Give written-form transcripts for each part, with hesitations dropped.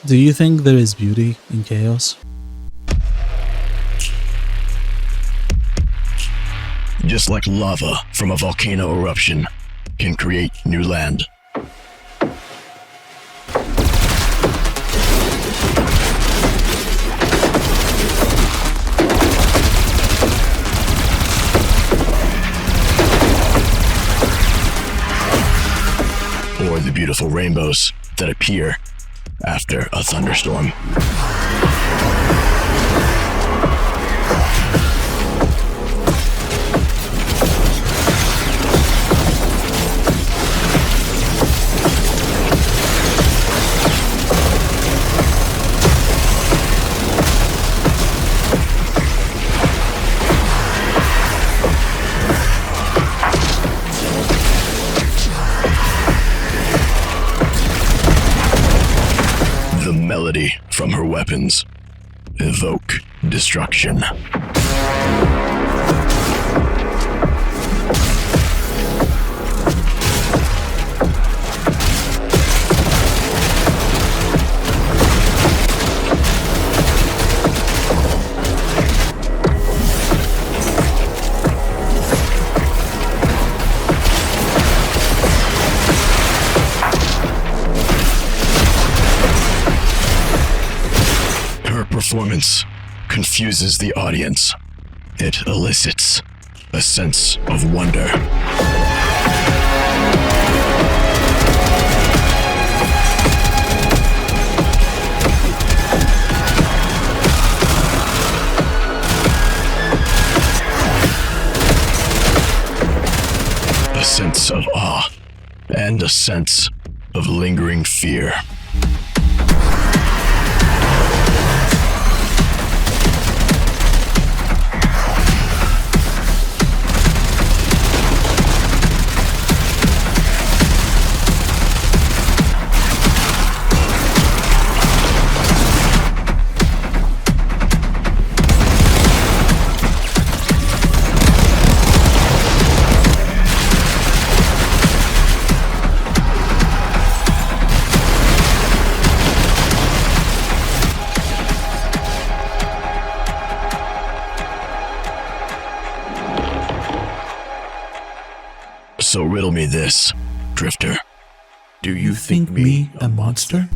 Do you think there is beauty in chaos? Just like lava from a volcano eruption can create new land. Or the beautiful rainbows that appear after a thunderstorm. The melody from her weapons evoke destruction. Performance confuses the audience. It elicits a sense of wonder. A sense of awe and a sense of lingering fear. So riddle me this, Drifter. Do you think me a monster?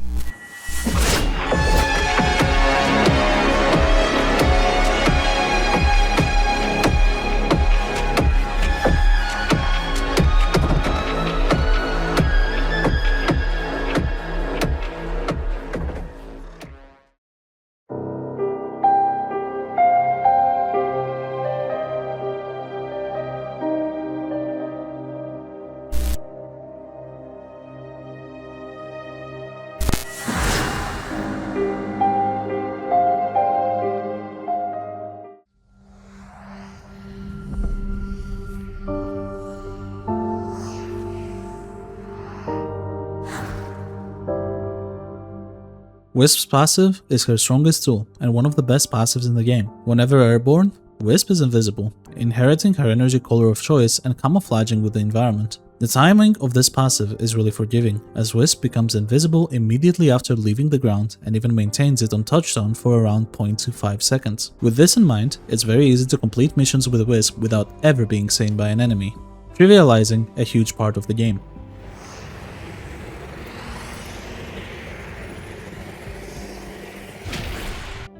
Wisp's passive is her strongest tool and one of the best passives in the game. Whenever airborne, Wisp is invisible, inheriting her energy color of choice and camouflaging with the environment. The timing of this passive is really forgiving, as Wisp becomes invisible immediately after leaving the ground and even maintains it on touchdown for around 0.25 seconds. With this in mind, it's very easy to complete missions with Wisp without ever being seen by an enemy, trivializing a huge part of the game.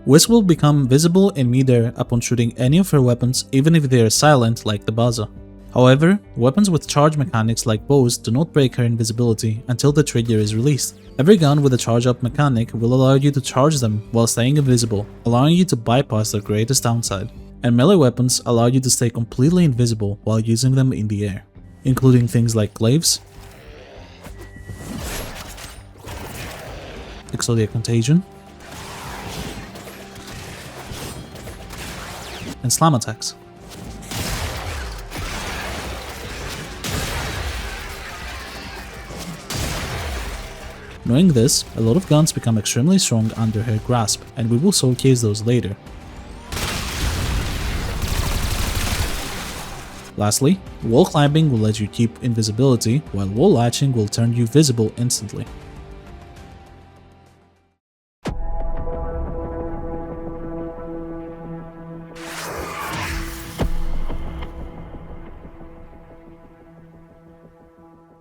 Wisp will become visible in midair upon shooting any of her weapons, even if they are silent like the Baza. However, weapons with charge mechanics like bows do not break her invisibility until the trigger is released. Every gun with a charge up mechanic will allow you to charge them while staying invisible, allowing you to bypass their greatest downside. And melee weapons allow you to stay completely invisible while using them in the air, including things like glaives, Exodia Contagion, and slam attacks. Knowing this, a lot of guns become extremely strong under her grasp, and we will showcase those later. Lastly, wall climbing will let you keep invisibility, while wall latching will turn you visible instantly.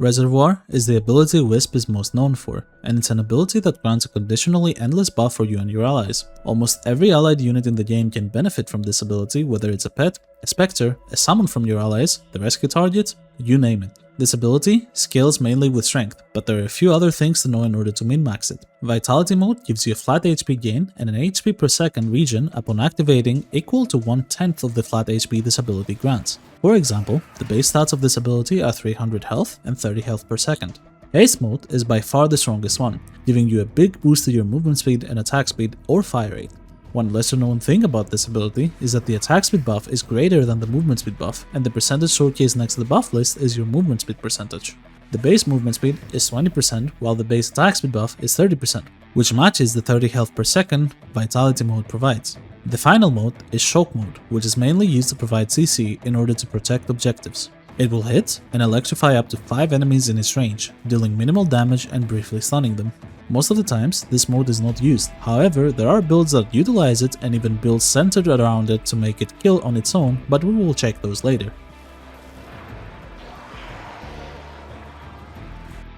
Reservoir is the ability Wisp is most known for, and it's an ability that grants a conditionally endless buff for you and your allies. Almost every allied unit in the game can benefit from this ability, whether it's a pet, a spectre, a summon from your allies, the rescue target, you name it. This ability scales mainly with strength, but there are a few other things to know in order to min-max it. Vitality mode gives you a flat HP gain and an HP per second regen upon activating equal to 1/10 of the flat HP this ability grants. For example, the base stats of this ability are 300 health and 30 health per second. Haste mode is by far the strongest one, giving you a big boost to your movement speed and attack speed or fire rate. One lesser known thing about this ability is that the attack speed buff is greater than the movement speed buff, and the percentage showcased next to the buff list is your movement speed percentage. The base movement speed is 20%, while the base attack speed buff is 30%, which matches the 30 health per second Vitality mode provides. The final mode is Shock mode, which is mainly used to provide CC in order to protect objectives. It will hit and electrify up to 5 enemies in its range, dealing minimal damage and briefly stunning them. Most of the times, this mode is not used. However, there are builds that utilize it and even builds centered around it to make it kill on its own, but we will check those later.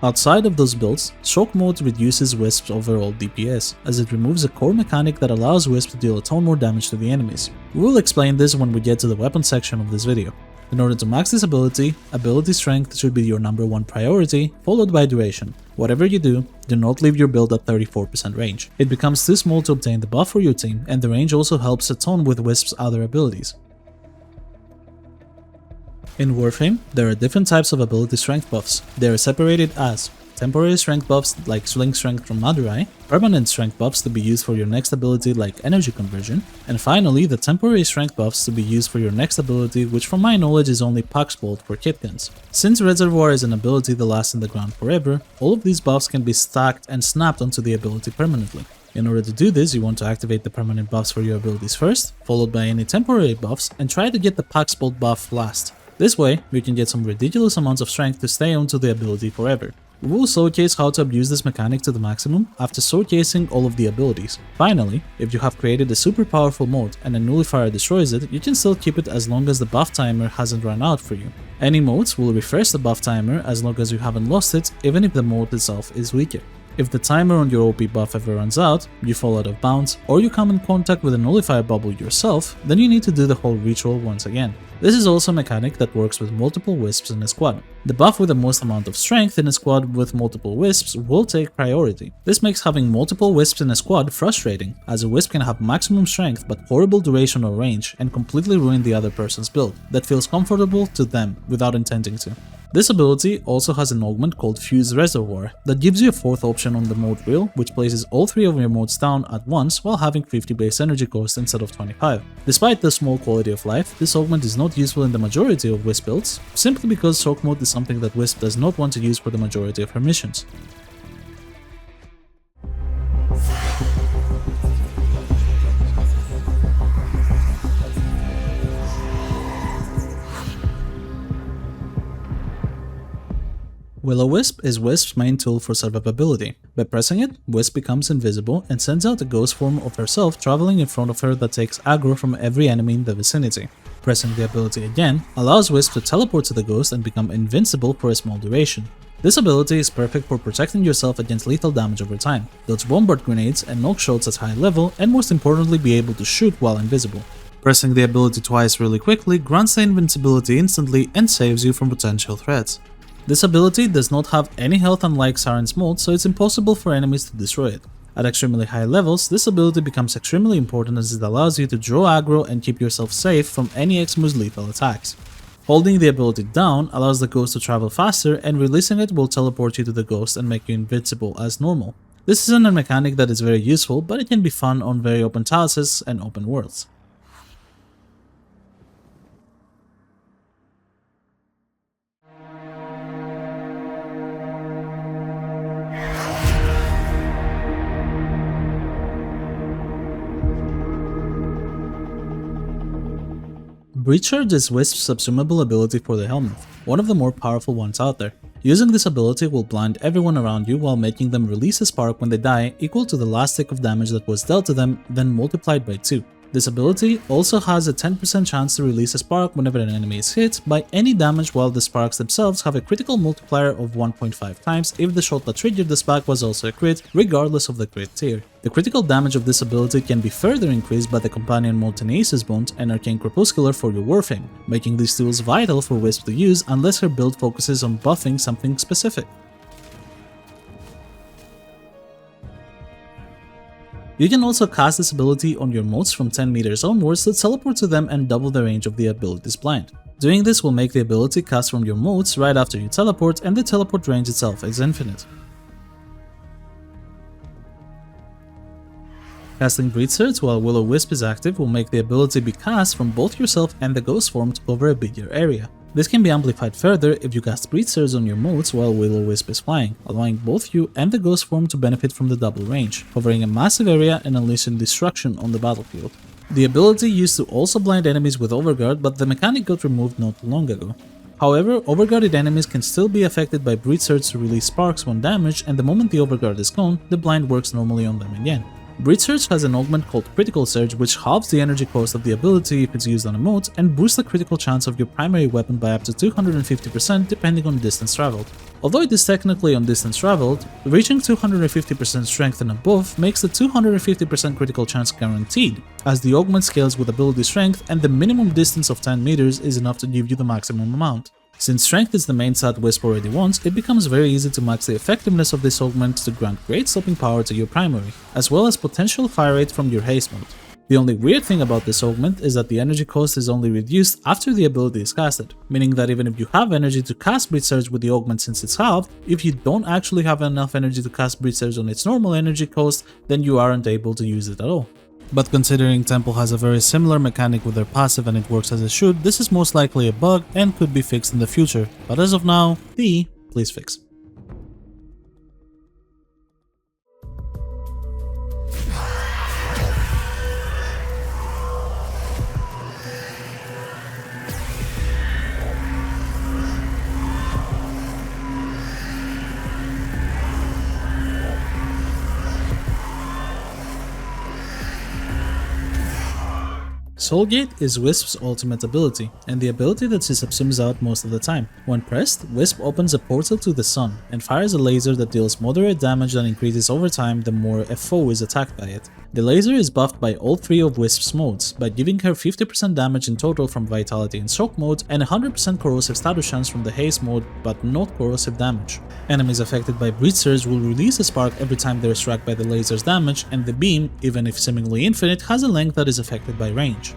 Outside of those builds, Shock mode reduces Wisp's overall DPS, as it removes a core mechanic that allows Wisp to deal a ton more damage to the enemies. We will explain this when we get to the weapon section of this video. In order to max this ability strength should be your #1 priority, followed by duration. Whatever you do not leave your build at 34% range. It becomes too small to obtain the buff for your team, and the range also helps a ton with Wisp's other abilities. In Warframe, there are different types of ability strength buffs. They are separated as temporary strength buffs like Sling Strength from Madurai, permanent strength buffs to be used for your next ability like Energy Conversion, and finally the temporary strength buffs to be used for your next ability, which from my knowledge is only Pox Bolt for kit guns. Since Reservoir is an ability that lasts in the ground forever, all of these buffs can be stacked and snapped onto the ability permanently. In order to do this, you want to activate the permanent buffs for your abilities first, followed by any temporary buffs, and try to get the Pox Bolt buff last. This way, you can get some ridiculous amounts of strength to stay onto the ability forever. We will showcase how to abuse this mechanic to the maximum after showcasing all of the abilities. Finally, if you have created a super powerful mode and a nullifier destroys it, you can still keep it as long as the buff timer hasn't run out for you. Any modes will refresh the buff timer as long as you haven't lost it, even if the mode itself is weaker. If the timer on your OP buff ever runs out, you fall out of bounds, or you come in contact with a nullifier bubble yourself, then you need to do the whole ritual once again. This is also a mechanic that works with multiple Wisps in a squad. The buff with the most amount of strength in a squad with multiple Wisps will take priority. This makes having multiple Wisps in a squad frustrating, as a Wisp can have maximum strength but horrible duration or range and completely ruin the other person's build that feels comfortable to them without intending to. This ability also has an augment called Fuse Reservoir that gives you a fourth option on the mode wheel, which places all 3 of your modes down at once while having 50 base energy cost instead of 25. Despite the small quality of life, this augment is not useful in the majority of Wisp builds, simply because Shock mode is something that Wisp does not want to use for the majority of her missions. Wil'O'Wisp is Wisp's main tool for survivability. By pressing it, Wisp becomes invisible and sends out a ghost form of herself traveling in front of her that takes aggro from every enemy in the vicinity. Pressing the ability again allows Wisp to teleport to the ghost and become invincible for a small duration. This ability is perfect for protecting yourself against lethal damage over time, dodge bombard grenades and knock shots at high level, and most importantly be able to shoot while invisible. Pressing the ability twice really quickly grants the invincibility instantly and saves you from potential threats. This ability does not have any health unlike Siren's mode, so it's impossible for enemies to destroy it. At extremely high levels, this ability becomes extremely important as it allows you to draw aggro and keep yourself safe from any Xmu's lethal attacks. Holding the ability down allows the ghost to travel faster, and releasing it will teleport you to the ghost and make you invincible as normal. This isn't a mechanic that is very useful, but it can be fun on very open tasks and open worlds. Breach Charge is Wisp's subsumable ability for the helmet, one of the more powerful ones out there. Using this ability will blind everyone around you while making them release a spark when they die equal to the last tick of damage that was dealt to them, then multiplied by 2. This ability also has a 10% chance to release a spark whenever an enemy is hit by any damage, while the sparks themselves have a critical multiplier of 1.5 times if the shot that triggered the spark was also a crit, regardless of the crit tier. The critical damage of this ability can be further increased by the companion mode Tenacious Bond and Arcane Crepuscular for your Warframe, making these tools vital for Wisp to use unless her build focuses on buffing something specific. You can also cast this ability on your motes from 10 meters onwards to teleport to them and double the range of the ability's blind. Doing this will make the ability cast from your motes right after you teleport, and the teleport range itself is infinite. Casting Breed Surge while Wil'O'Wisp is active will make the ability be cast from both yourself and the ghost form to cover a bigger area. This can be amplified further if you cast Breed Surge on your motes while Wil'O'Wisp is flying, allowing both you and the ghost form to benefit from the double range, covering a massive area and unleashing destruction on the battlefield. The ability used to also blind enemies with Overguard, but the mechanic got removed not too long ago. However, overguarded enemies can still be affected by Breed Surge to release sparks when damaged, and the moment the overguard is gone, the blind works normally on them again. Breed Surge has an augment called Critical Surge, which halves the energy cost of the ability if it's used on a mote and boosts the critical chance of your primary weapon by up to 250% depending on distance traveled. Although it is technically on distance traveled, reaching 250% strength and above makes the 250% critical chance guaranteed, as the augment scales with ability strength and the minimum distance of 10 meters is enough to give you the maximum amount. Since strength is the main stat Wisp already wants, it becomes very easy to max the effectiveness of this augment to grant great stopping power to your primary, as well as potential fire rate from your haste mode. The only weird thing about this augment is that the energy cost is only reduced after the ability is casted, meaning that even if you have energy to cast Breed Surge with the augment since it's halved, if you don't actually have enough energy to cast Breed Surge on its normal energy cost, then you aren't able to use it at all. But considering Temple has a very similar mechanic with their passive and it works as it should, this is most likely a bug and could be fixed in the future, but as of now, please fix. Soulgate is Wisp's ultimate ability, and the ability that she subsumes out most of the time. When pressed, Wisp opens a portal to the sun, and fires a laser that deals moderate damage that increases over time the more a foe is attacked by it. The laser is buffed by all three of Wisp's modes, by giving her 50% damage in total from Vitality and Shock mode, and 100% corrosive status chance from the Haste mode, but not corrosive damage. Enemies affected by Breed Surge will release a spark every time they are struck by the laser's damage, and the beam, even if seemingly infinite, has a length that is affected by range.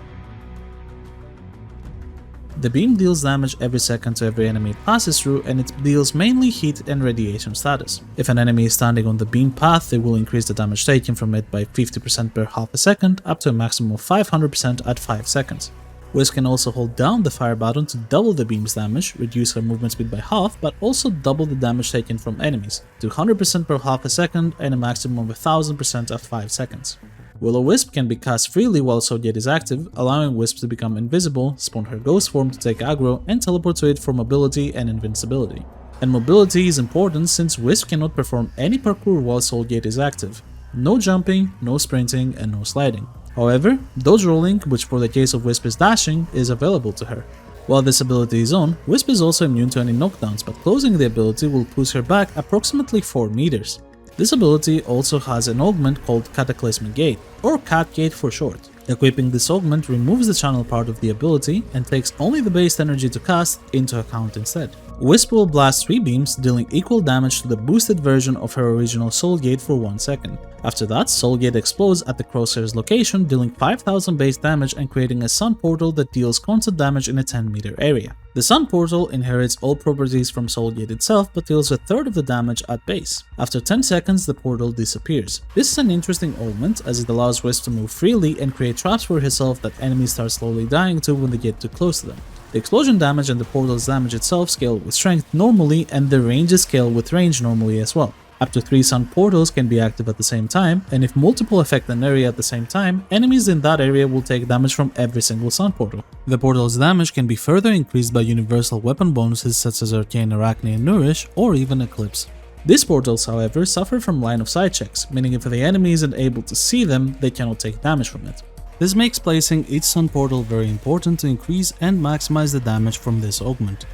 The beam deals damage every second to every enemy it passes through, and it deals mainly heat and radiation status. If an enemy is standing on the beam path, they will increase the damage taken from it by 50% per half a second, up to a maximum of 500% at 5 seconds. Wisp can also hold down the fire button to double the beam's damage, reduce her movement speed by half, but also double the damage taken from enemies, to 100% per half a second and a maximum of 1000% at 5 seconds. Wil'O'Wisp can be cast freely while Soulgate is active, allowing Wisp to become invisible, spawn her ghost form to take aggro, and teleport to it for mobility and invincibility. And mobility is important since Wisp cannot perform any parkour while Soulgate is active. No jumping, no sprinting, and no sliding. However, dodge rolling, which for the case of Wisp is dashing, is available to her. While this ability is on, Wisp is also immune to any knockdowns, but closing the ability will push her back approximately 4 meters. This ability also has an augment called Cataclysmic Gate, or Cat Gate for short. Equipping this augment removes the channel part of the ability and takes only the base energy to cast into account instead. Wisp will blast 3 beams, dealing equal damage to the boosted version of her original Soulgate for 1 second. After that, Soulgate explodes at the crosshair's location, dealing 5000 base damage and creating a sun portal that deals constant damage in a 10-meter area. The sun portal inherits all properties from Soulgate itself, but deals a third of the damage at base. After 10 seconds, the portal disappears. This is an interesting augment, as it allows Wisp to move freely and create traps for herself that enemies start slowly dying to when they get too close to them. The explosion damage and the portal's damage itself scale with strength normally, and the ranges scale with range normally as well. Up to 3 sun portals can be active at the same time, and if multiple affect an area at the same time, enemies in that area will take damage from every single sun portal. The portal's damage can be further increased by universal weapon bonuses such as Arcane, Arachne, and Nourish, or even Eclipse. These portals, however, suffer from line of sight checks, meaning if the enemy isn't able to see them, they cannot take damage from it. This makes placing each stun portal very important to increase and maximize the damage from this augment.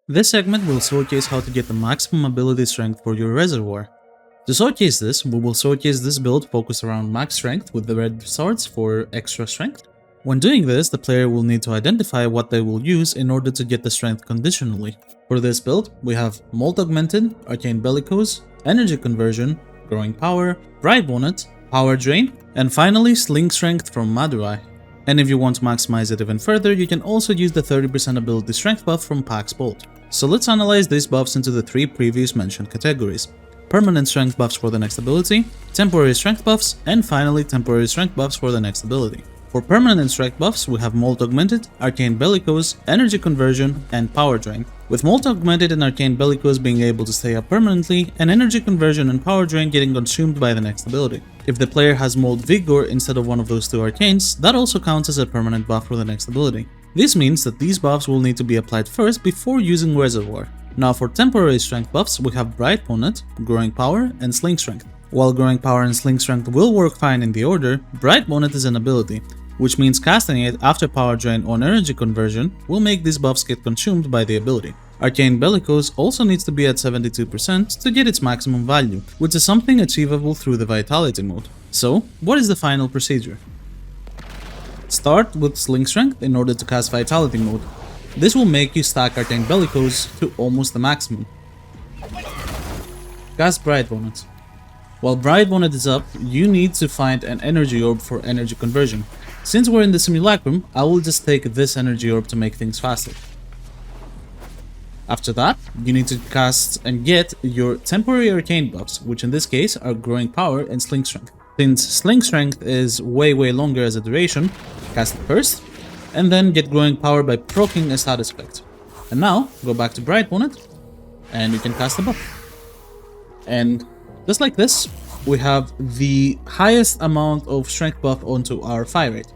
This segment will showcase how to get the maximum ability strength for your reservoir. To showcase this, we will showcase this build focused around max strength with the red shards for extra strength. When doing this, the player will need to identify what they will use in order to get the strength conditionally. For this build, we have Molt Augmented, Arcane Bellicose, Energy Conversion, Growing Power, Bright Bonnet, Power Drain, and finally Sling Strength from Madurai. And if you want to maximize it even further, you can also use the 30% ability strength buff from Pax Bolt. So let's analyze these buffs into the 3 previous mentioned categories: permanent strength buffs for the next ability, temporary strength buffs, and finally temporary strength buffs for the next ability. For permanent strength buffs, we have Molt Augmented, Arcane Bellicose, Energy Conversion, and Power Drain, with Molt Augmented and Arcane Bellicose being able to stay up permanently, and Energy Conversion and Power Drain getting consumed by the next ability. If the player has Molt Vigor instead of one of those 2 arcanes, that also counts as a permanent buff for the next ability. This means that these buffs will need to be applied first before using Reservoir. Now for temporary strength buffs, we have Bright Bonnet, Growing Power, and Sling Strength. While Growing Power and Sling Strength will work fine in the order, Bright Bonnet is an ability, which means casting it after Power Drain or Energy Conversion will make these buffs get consumed by the ability. Arcane Bellicose also needs to be at 72% to get its maximum value, which is something achievable through the Vitality mode. So, what is the final procedure? Start with Sling Strength in order to cast Vitality mode. This will make you stack Arcane Bellicose to almost the maximum. Cast Bright Bonnet. While Bright Bonnet is up, you need to find an Energy Orb for Energy Conversion. Since we're in the Simulacrum, I will just take this Energy Orb to make things faster. After that, you need to cast and get your temporary arcane buffs, which in this case are Growing Power and Sling Strength. Since Sling Strength is way longer as a duration, cast it first, and then get Growing Power by proccing a status effect. And now, go back to Bright Bonnet, and you can cast the buff. And just like this, we have the highest amount of strength buff onto our fire rate,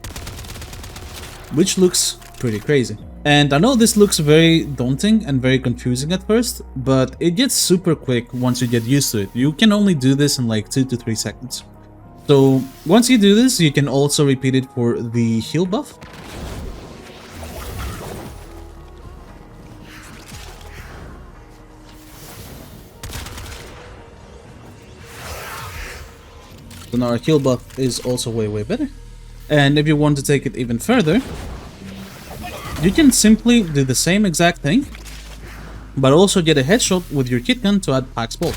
which looks pretty crazy. And I know this looks very daunting and very confusing at first, but it gets super quick once you get used to it. You can only do this in like 2 to 3 seconds. So once you do this, you can also repeat it for the heal buff. So now our heal buff is also way better. And if you want to take it even further, you can simply do the same exact thing, but also get a headshot with your kit gun to add Pax Bolt.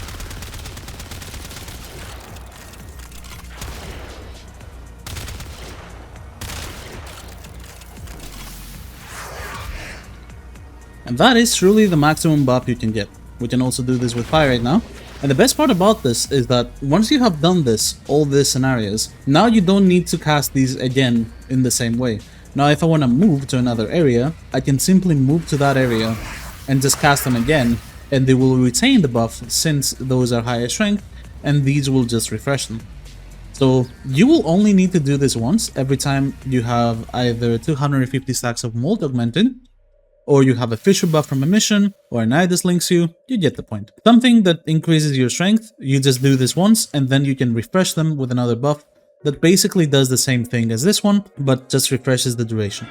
And that is truly the maximum buff you can get. We can also do this with fire right now. And the best part about this is that once you have done this, all these scenarios, now you don't need to cast these again in the same way. Now if I want to move to another area, I can simply move to that area and just cast them again, and they will retain the buff since those are higher strength, and these will just refresh them. So you will only need to do this once every time you have either 250 stacks of Molt Augmented, or you have a Fissure buff from a mission, or an Nidus links you get the point. Something that increases your strength, you just do this once, and then you can refresh them with another buff that basically does the same thing as this one, but just refreshes the duration.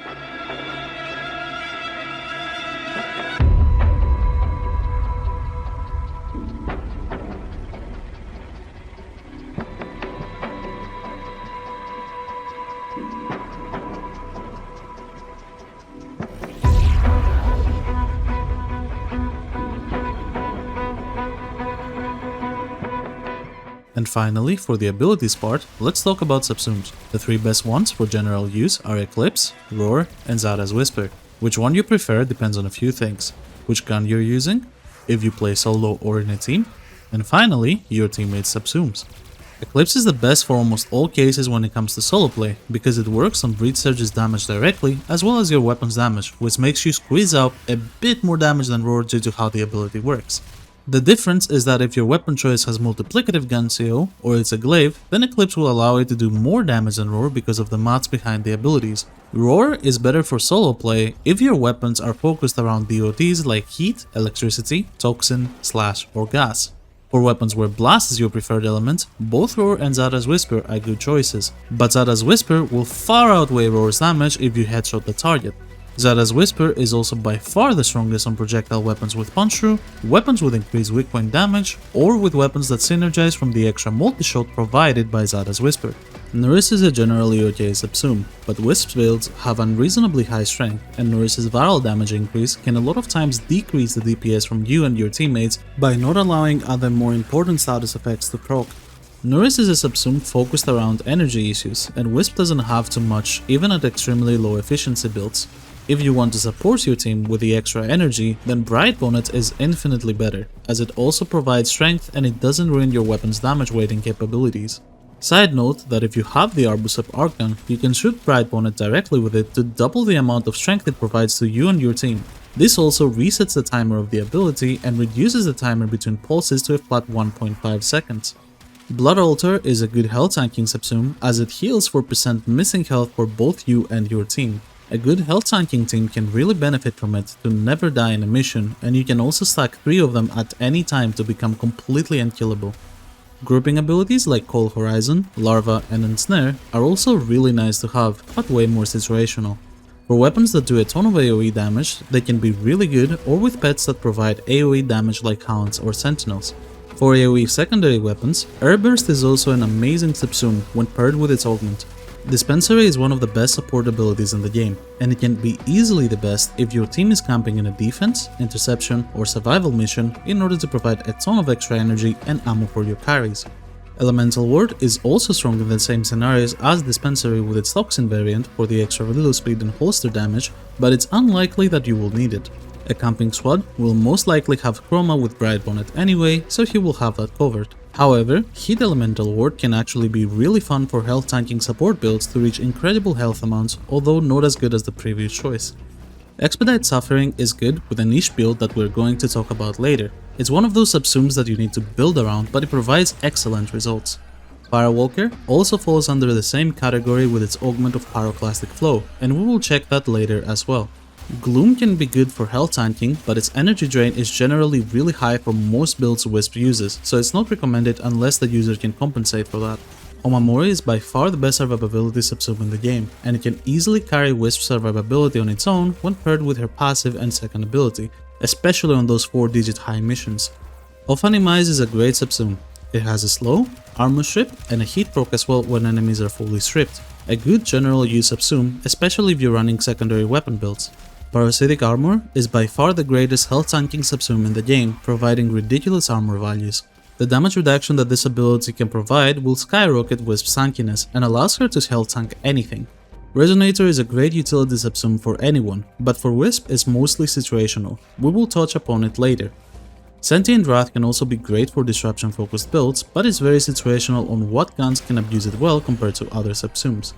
And finally, for the abilities part, let's talk about Subsumes. The 3 best ones for general use are Eclipse, Roar, and Zada's Whisper. Which one you prefer depends on a few things: which gun you're using, if you play solo or in a team, and finally, your teammates' Subsumes. Eclipse is the best for almost all cases when it comes to solo play, because it works on Breach Surge's damage directly, as well as your weapon's damage, which makes you squeeze out a bit more damage than Roar due to how the ability works. The difference is that if your weapon choice has multiplicative gun CO, or it's a glaive, then Eclipse will allow you to do more damage than Roar because of the mods behind the abilities. Roar is better for solo play if your weapons are focused around DOTs like heat, electricity, toxin, slash, or gas. For weapons where Blast is your preferred element, both Roar and Zada's Whisper are good choices, but Zada's Whisper will far outweigh Roar's damage if you headshot the target. Zada's Whisper is also by far the strongest on projectile weapons with punch through, weapons with increased weak point damage, or with weapons that synergize from the extra multi-shot provided by Zada's Whisper. Norris is a generally okay subsume, but Wisp's builds have unreasonably high strength, and Norris's viral damage increase can a lot of times decrease the DPS from you and your teammates by not allowing other more important status effects to proc. Norris is a subsume focused around energy issues, and Wisp doesn't have too much even at extremely low efficiency builds. If you want to support your team with the extra energy, then Bright Bonnet is infinitely better, as it also provides strength and it doesn't ruin your weapon's damage weighting capabilities. Side note that if you have the Arbusep Archon, you can shoot Bright Bonnet directly with it to double the amount of strength it provides to you and your team. This also resets the timer of the ability and reduces the timer between pulses to a flat 1.5 seconds. Blood Altar is a good health tanking subsume as it heals 4% missing health for both you and your team. A good health tanking team can really benefit from it to never die in a mission, and you can also stack 3 of them at any time to become completely unkillable. Grouping abilities like Cold Horizon, Larva and Ensnare are also really nice to have, but way more situational. For weapons that do a ton of AoE damage, they can be really good, or with pets that provide AoE damage like Hounds or Sentinels. For AoE secondary weapons, Airburst is also an amazing subsume when paired with its augment. Dispensary is one of the best support abilities in the game, and it can be easily the best if your team is camping in a defense, interception or survival mission in order to provide a ton of extra energy and ammo for your carries. Elemental Ward is also strong in the same scenarios as Dispensary with its Toxin variant for the extra reload speed and holster damage, but it's unlikely that you will need it. A camping squad will most likely have Chroma with Bright Bonnet anyway, so he will have that covered. However, Heat Elemental Ward can actually be really fun for health tanking support builds to reach incredible health amounts, although not as good as the previous choice. Expedite Suffering is good with a niche build that we're going to talk about later. It's one of those subsumes that you need to build around, but it provides excellent results. Firewalker also falls under the same category with its augment of Pyroclastic Flow, and we will check that later as well. Gloom can be good for health tanking, but its energy drain is generally really high for most builds Wisp uses, so it's not recommended unless the user can compensate for that. Omamori is by far the best survivability subsume in the game, and it can easily carry Wisp's survivability on its own when paired with her passive and second ability, especially on those 4-digit high missions. Off-Animize is a great subsume. It has a slow, armor strip, and a heat proc as well when enemies are fully stripped. A good general use subsume, especially if you're running secondary weapon builds. Parasitic Armor is by far the greatest health tanking subsume in the game, providing ridiculous armor values. The damage reduction that this ability can provide will skyrocket Wisp's tankiness and allows her to health tank anything. Resonator is a great utility subsume for anyone, but for Wisp it's mostly situational. We will touch upon it later. Sentient Wrath can also be great for disruption focused builds, but it's very situational on what guns can abuse it well compared to other subsumes.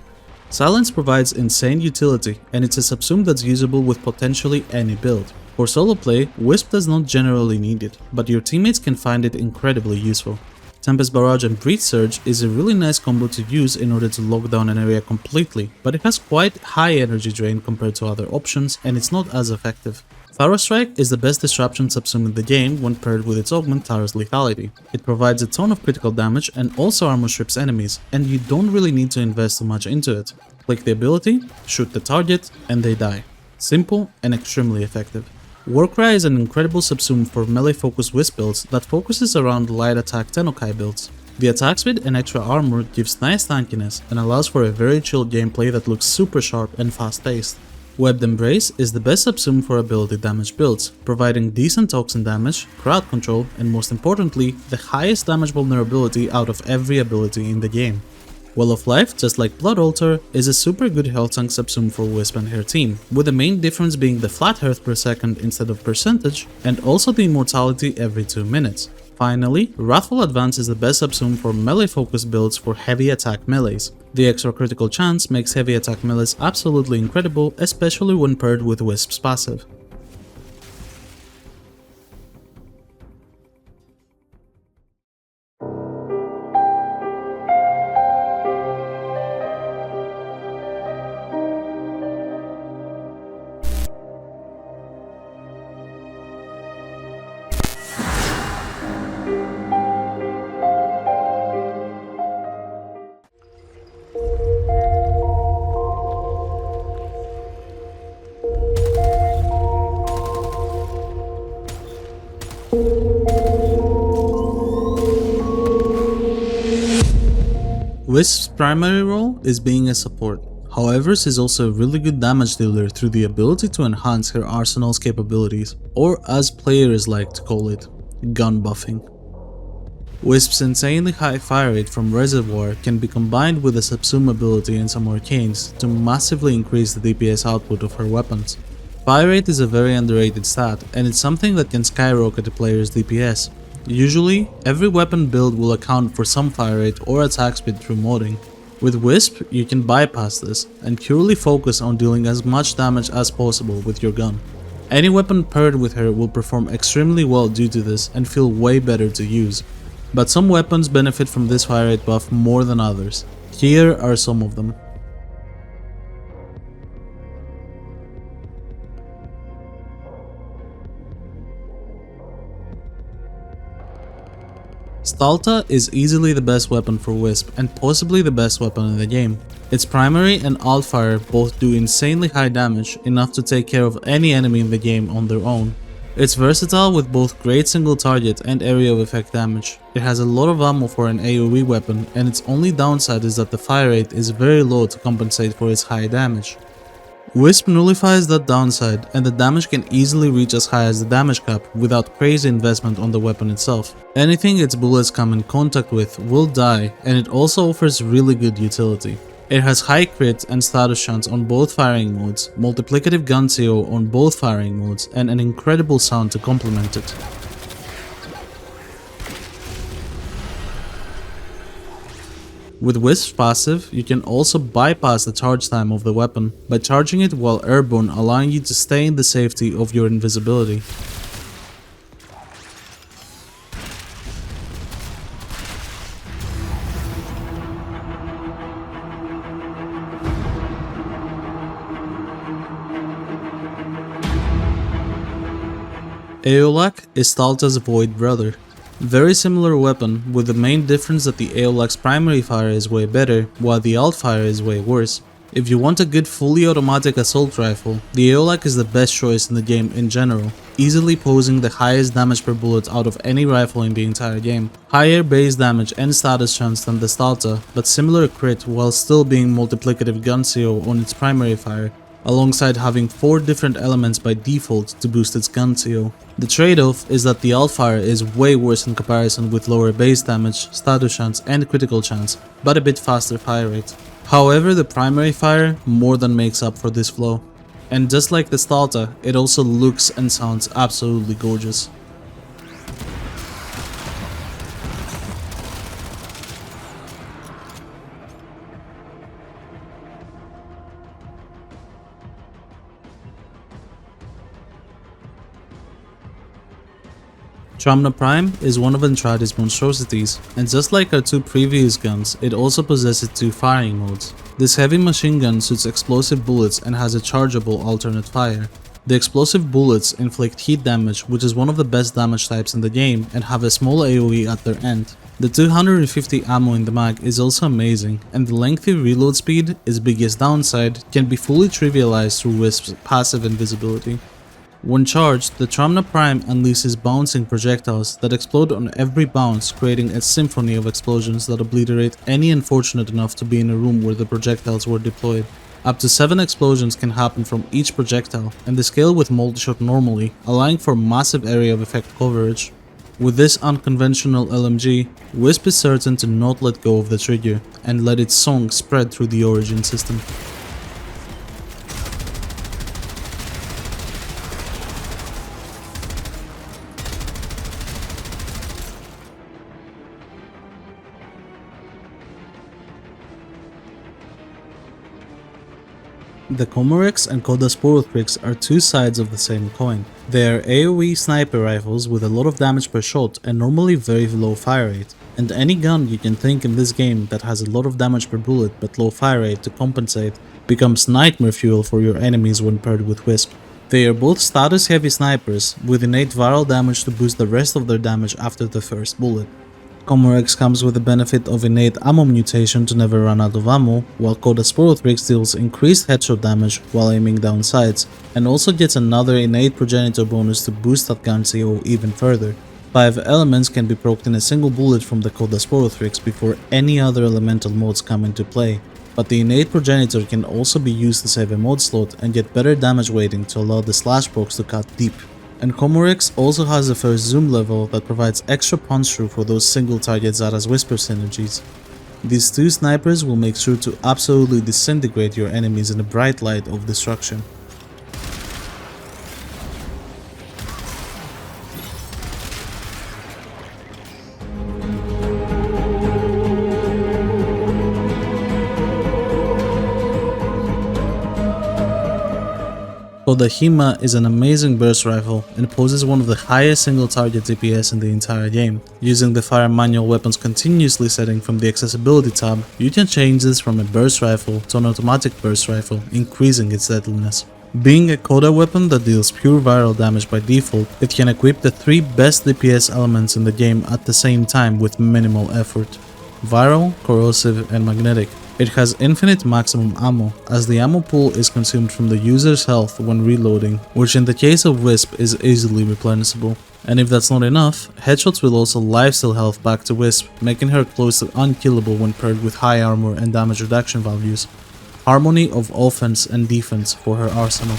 Silence provides insane utility, and it's a subsume that's usable with potentially any build. For solo play, Wisp does not generally need it, but your teammates can find it incredibly useful. Tempest Barrage and Breath Surge is a really nice combo to use in order to lock down an area completely, but it has quite high energy drain compared to other options, and it's not as effective. Pharaoh Strike is the best disruption subsume in the game when paired with its augment Tara's Lethality. It provides a ton of critical damage and also armor strips enemies, and you don't really need to invest too much into it. Click the ability, shoot the target, and they die. Simple and extremely effective. Warcry is an incredible subsume for melee focused Wisp builds that focuses around light attack Tennokai builds. The attack speed and extra armor gives nice tankiness and allows for a very chill gameplay that looks super sharp and fast paced. Webbed Embrace is the best subsume for ability damage builds, providing decent toxin damage, crowd control, and most importantly, the highest damage vulnerability out of every ability in the game. Well of Life, just like Blood Altar, is a super good health tank subsume for Wisp and her team, with the main difference being the flat health per second instead of percentage, and also the immortality every 2 minutes. Finally, Wrathful Advance is the best subsume for melee focused builds for heavy attack melees. The extra critical chance makes heavy attack melees absolutely incredible, especially when paired with Wisp's passive. Wisp's primary role is being a support. However, she's also a really good damage dealer through the ability to enhance her arsenal's capabilities, or as players like to call it, gun buffing. Wisp's insanely high fire rate from Reservoir can be combined with a subsume ability and some arcanes to massively increase the DPS output of her weapons. Fire rate is a very underrated stat, and it's something that can skyrocket a player's DPS. Usually, every weapon build will account for some fire rate or attack speed through modding. With Wisp, you can bypass this and purely focus on dealing as much damage as possible with your gun. Any weapon paired with her will perform extremely well due to this and feel way better to use. But some weapons benefit from this fire rate buff more than others. Here are some of them. Stahlta is easily the best weapon for Wisp and possibly the best weapon in the game. Its primary and alt fire both do insanely high damage, enough to take care of any enemy in the game on their own. It's versatile with both great single target and area of effect damage. It has a lot of ammo for an AoE weapon, and its only downside is that the fire rate is very low to compensate for its high damage. Wisp nullifies that downside, and the damage can easily reach as high as the damage cap without crazy investment on the weapon itself. Anything its bullets come in contact with will die, and it also offers really good utility. It has high crit and status chance on both firing modes, multiplicative gun CO on both firing modes, and an incredible sound to complement it. With Wisp's passive, you can also bypass the charge time of the weapon by charging it while airborne, allowing you to stay in the safety of your invisibility. Aeolak is Stahlta's Void brother. Very similar weapon, with the main difference that the Aeolak's primary fire is way better, while the alt fire is way worse. If you want a good fully automatic assault rifle, the Aeolak is the best choice in the game in general, easily posing the highest damage per bullet out of any rifle in the entire game. Higher base damage and status chance than the Stahlta, but similar crit while still being multiplicative gun CO on its primary fire, alongside having 4 different elements by default to boost its gun CO. The trade-off is that the alt fire is way worse in comparison with lower base damage, status chance and critical chance, but a bit faster fire rate. However, the primary fire more than makes up for this flaw. And just like the Stahlta, it also looks and sounds absolutely gorgeous. Trumna Prime is one of Entradi's monstrosities, and just like our 2 previous guns, it also possesses 2 firing modes. This heavy machine gun shoots explosive bullets and has a chargeable alternate fire. The explosive bullets inflict heat damage, which is one of the best damage types in the game, and have a small AoE at their end. The 250 ammo in the mag is also amazing, and the lengthy reload speed, its biggest downside, can be fully trivialized through Wisp's passive invisibility. When charged, the Trumna Prime unleashes bouncing projectiles that explode on every bounce, creating a symphony of explosions that obliterate any unfortunate enough to be in a room where the projectiles were deployed. Up to 7 explosions can happen from each projectile, and they scale with multi-shot normally, allowing for massive area of effect coverage. With this unconventional LMG, Wisp is certain to not let go of the trigger, and let its song spread through the origin system. The Comorex and Coda Sporothrix are 2 sides of the same coin. They are AoE sniper rifles with a lot of damage per shot and normally very low fire rate. And any gun you can think in this game that has a lot of damage per bullet but low fire rate to compensate becomes nightmare fuel for your enemies when paired with Wisp. They are both status heavy snipers with innate viral damage to boost the rest of their damage after the first bullet. Comorex comes with the benefit of innate ammo mutation to never run out of ammo, while Coda Sporothrix deals increased headshot damage while aiming down sights, and also gets another innate progenitor bonus to boost that gun CO even further. 5 elements can be procced in a single bullet from the Coda Sporothrix before any other elemental modes come into play, but the innate progenitor can also be used to save a mode slot and get better damage weighting to allow the slash procs to cut deep. And Comorix also has the first zoom level that provides extra punch through for those single target Zara's Whisper synergies. These 2 snipers will make sure to absolutely disintegrate your enemies in a bright light of destruction. Coda Hema is an amazing burst rifle and poses one of the highest single target DPS in the entire game. Using the fire manual weapons continuously setting from the accessibility tab, you can change this from a burst rifle to an automatic burst rifle, increasing its deadliness. Being a Coda weapon that deals pure viral damage by default, it can equip the 3 best DPS elements in the game at the same time with minimal effort: viral, corrosive, and magnetic. It has infinite maximum ammo, as the ammo pool is consumed from the user's health when reloading, which in the case of Wisp is easily replenishable. And if that's not enough, headshots will also lifesteal health back to Wisp, making her close to unkillable when paired with high armor and damage reduction values. Harmony of offense and defense for her arsenal.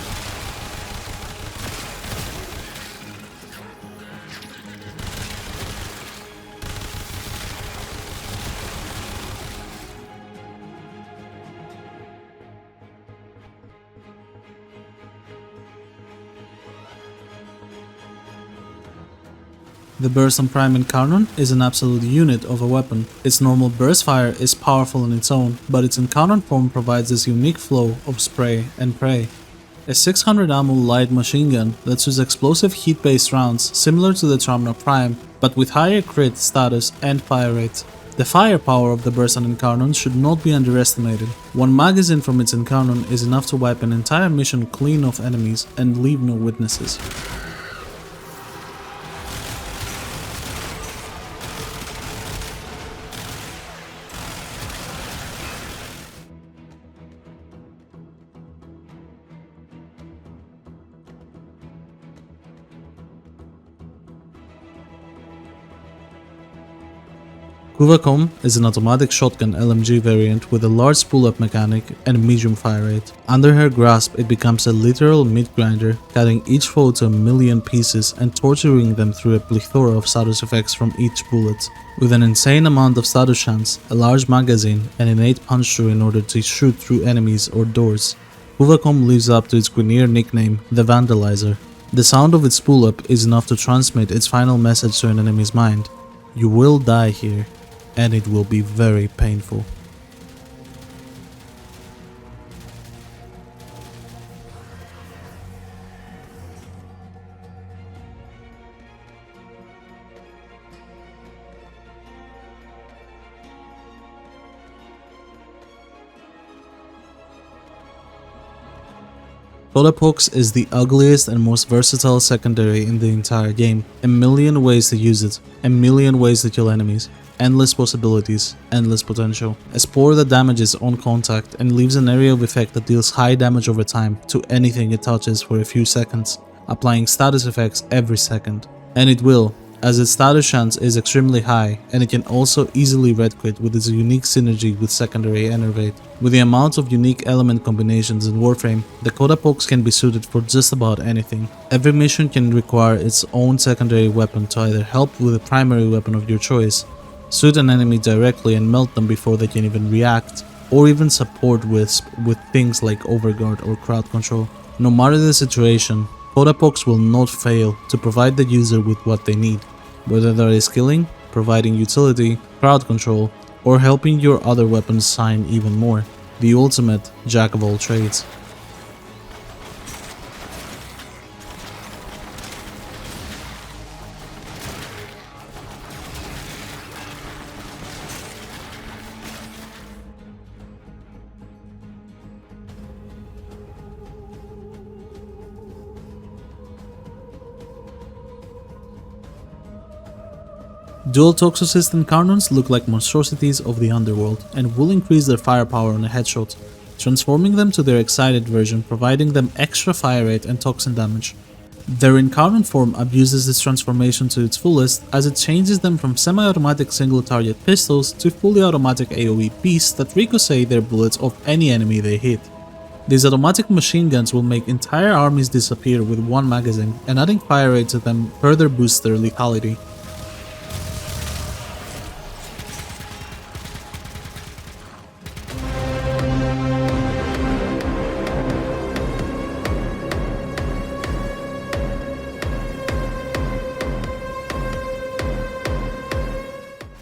The Burston Prime in Canon is an absolute unit of a weapon. Its normal burst fire is powerful in its own, but its Encounter form provides this unique flow of spray and pray. A 600 ammo light machine gun that shoots explosive heat-based rounds similar to the Trumna Prime, but with higher crit status and fire rate. The firepower of the Burston Encounter should not be underestimated. One magazine from its Encounter is enough to wipe an entire mission clean of enemies and leave no witnesses. Kuva Kohm is an automatic shotgun LMG variant with a large pull-up mechanic and medium fire rate. Under her grasp, it becomes a literal meat grinder, cutting each foe to a million pieces and torturing them through a plethora of status effects from each bullet. With an insane amount of status chance, a large magazine, and innate punch through in order to shoot through enemies or doors, Kuva Kohm lives up to its Guinea nickname, the Vandalizer. The sound of its pull-up is enough to transmit its final message to an enemy's mind: "You will die here, and it will be very painful." Coda Pox is the ugliest and most versatile secondary in the entire game. A million ways to use it, a million ways to kill enemies. Endless possibilities, endless potential. A spore that damages on contact and leaves an area of effect that deals high damage over time to anything it touches for a few seconds, applying status effects every second. And it will, as its status chance is extremely high, and it can also easily red quit with its unique synergy with secondary Enervate. With the amount of unique element combinations in Warframe, the Coda Pox can be suited for just about anything. Every mission can require its own secondary weapon to either help with a primary weapon of your choice, shoot an enemy directly and melt them before they can even react, or even support Wisp with things like Overguard or crowd control. No matter the situation, Coda Pox will not fail to provide the user with what they need, whether that is killing, providing utility, crowd control, or helping your other weapons shine even more. The ultimate jack of all trades. Dual Toxocyst Encounters look like monstrosities of the underworld and will increase their firepower on a headshot, transforming them to their excited version, providing them extra fire rate and toxin damage. Their incarnate form abuses this transformation to its fullest as it changes them from semi-automatic single-target pistols to fully automatic AoE beasts that ricochet their bullets off any enemy they hit. These automatic machine guns will make entire armies disappear with one magazine, and adding fire rate to them further boosts their lethality.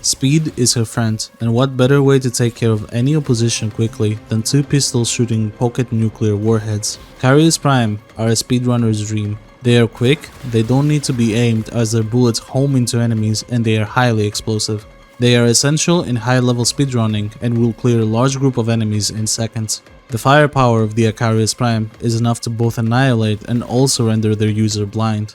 Speed is her friend, and what better way to take care of any opposition quickly than two pistols shooting pocket nuclear warheads. Akarius Prime are a speedrunner's dream. They are quick, they don't need to be aimed as their bullets home into enemies, and they are highly explosive. They are essential in high-level speedrunning and will clear a large group of enemies in seconds. The firepower of the Akarius Prime is enough to both annihilate and also render their user blind.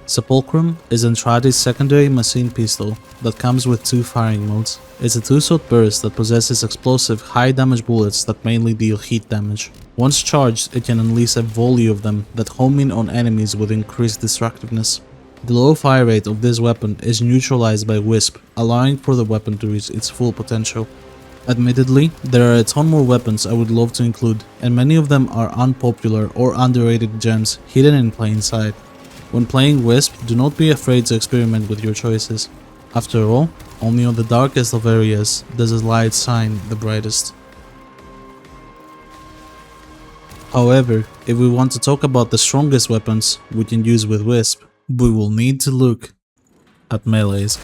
Sepulchrum is Entradi's secondary machine pistol that comes with two firing modes. It's a two-shot burst that possesses explosive high damage bullets that mainly deal heat damage. Once charged, it can unleash a volley of them that home in on enemies with increased destructiveness. The low fire rate of this weapon is neutralized by Wisp, allowing for the weapon to reach its full potential. Admittedly, there are a ton more weapons I would love to include, and many of them are unpopular or underrated gems hidden in plain sight. When playing Wisp, do not be afraid to experiment with your choices. After all, only on the darkest of areas does the light shine the brightest. However, if we want to talk about the strongest weapons we can use with Wisp, we will need to look at melees.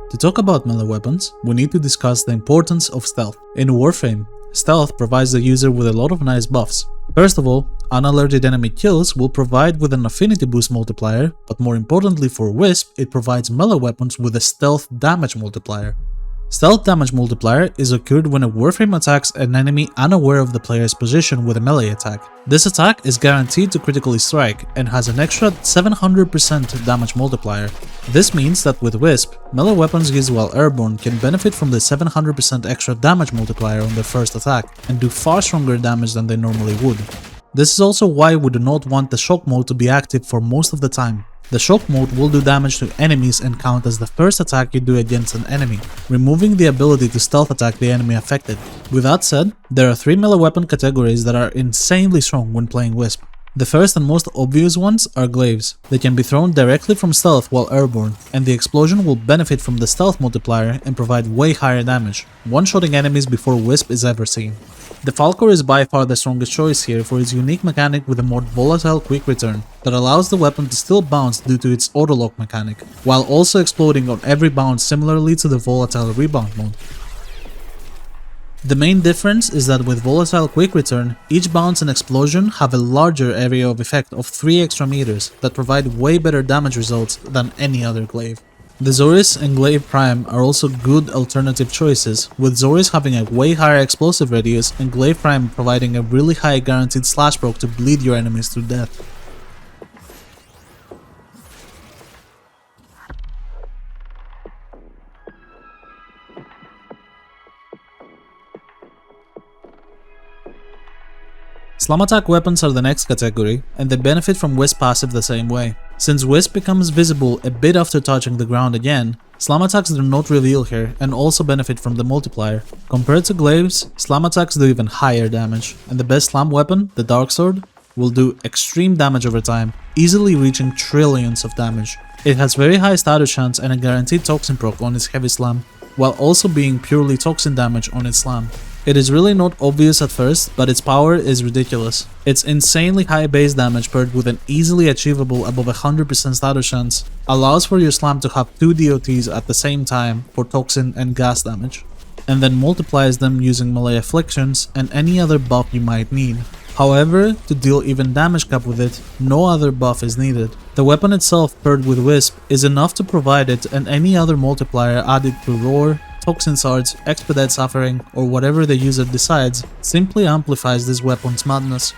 To talk about melee weapons, we need to discuss the importance of stealth. In Warframe, stealth provides the user with a lot of nice buffs. First of all, unalerted enemy kills will provide with an affinity boost multiplier, but more importantly for Wisp, it provides melee weapons with a stealth damage multiplier. Stealth damage multiplier is occurred when a Warframe attacks an enemy unaware of the player's position with a melee attack. This attack is guaranteed to critically strike and has an extra 700% damage multiplier. This means that with Wisp, melee weapons used while airborne can benefit from the 700% extra damage multiplier on their first attack and do far stronger damage than they normally would. This is also why we do not want the shock mode to be active for most of the time. The shock mode will do damage to enemies and count as the first attack you do against an enemy, removing the ability to stealth attack the enemy affected. With that said, there are three melee weapon categories that are insanely strong when playing Wisp. The first and most obvious ones are glaives. They can be thrown directly from stealth while airborne, and the explosion will benefit from the stealth multiplier and provide way higher damage, one-shotting enemies before Wisp is ever seen. The Falcor is by far the strongest choice here for its unique mechanic with a more volatile quick return that allows the weapon to still bounce due to its autolock mechanic, while also exploding on every bounce similarly to the volatile rebound mode. The main difference is that with volatile quick return, each bounce and explosion have a larger area of effect of 3 extra meters that provide way better damage results than any other glaive. The Zoris and Glaive Prime are also good alternative choices, with Zoris having a way higher explosive radius and Glaive Prime providing a really high guaranteed slash proc to bleed your enemies to death. Slam attack weapons are the next category, and they benefit from Wisp passive the same way. Since Wisp becomes visible a bit after touching the ground again, slam attacks do not reveal here and also benefit from the multiplier. Compared to glaives, slam attacks do even higher damage, and the best slam weapon, the Dark Sword, will do extreme damage over time, easily reaching trillions of damage. It has very high status chance and a guaranteed toxin proc on its heavy slam, while also being purely toxin damage on its slam. It is really not obvious at first, but its power is ridiculous. Its insanely high base damage paired with an easily achievable above 100% status chance allows for your slam to have 2 DOTs at the same time for toxin and gas damage, and then multiplies them using melee afflictions and any other buff you might need. However, to deal even damage cap with it, no other buff is needed. The weapon itself paired with Wisp is enough to provide it, and any other multiplier added through Roar, Toxin Shards, Expedite Suffering, or whatever the user decides, simply amplifies this weapon's madness.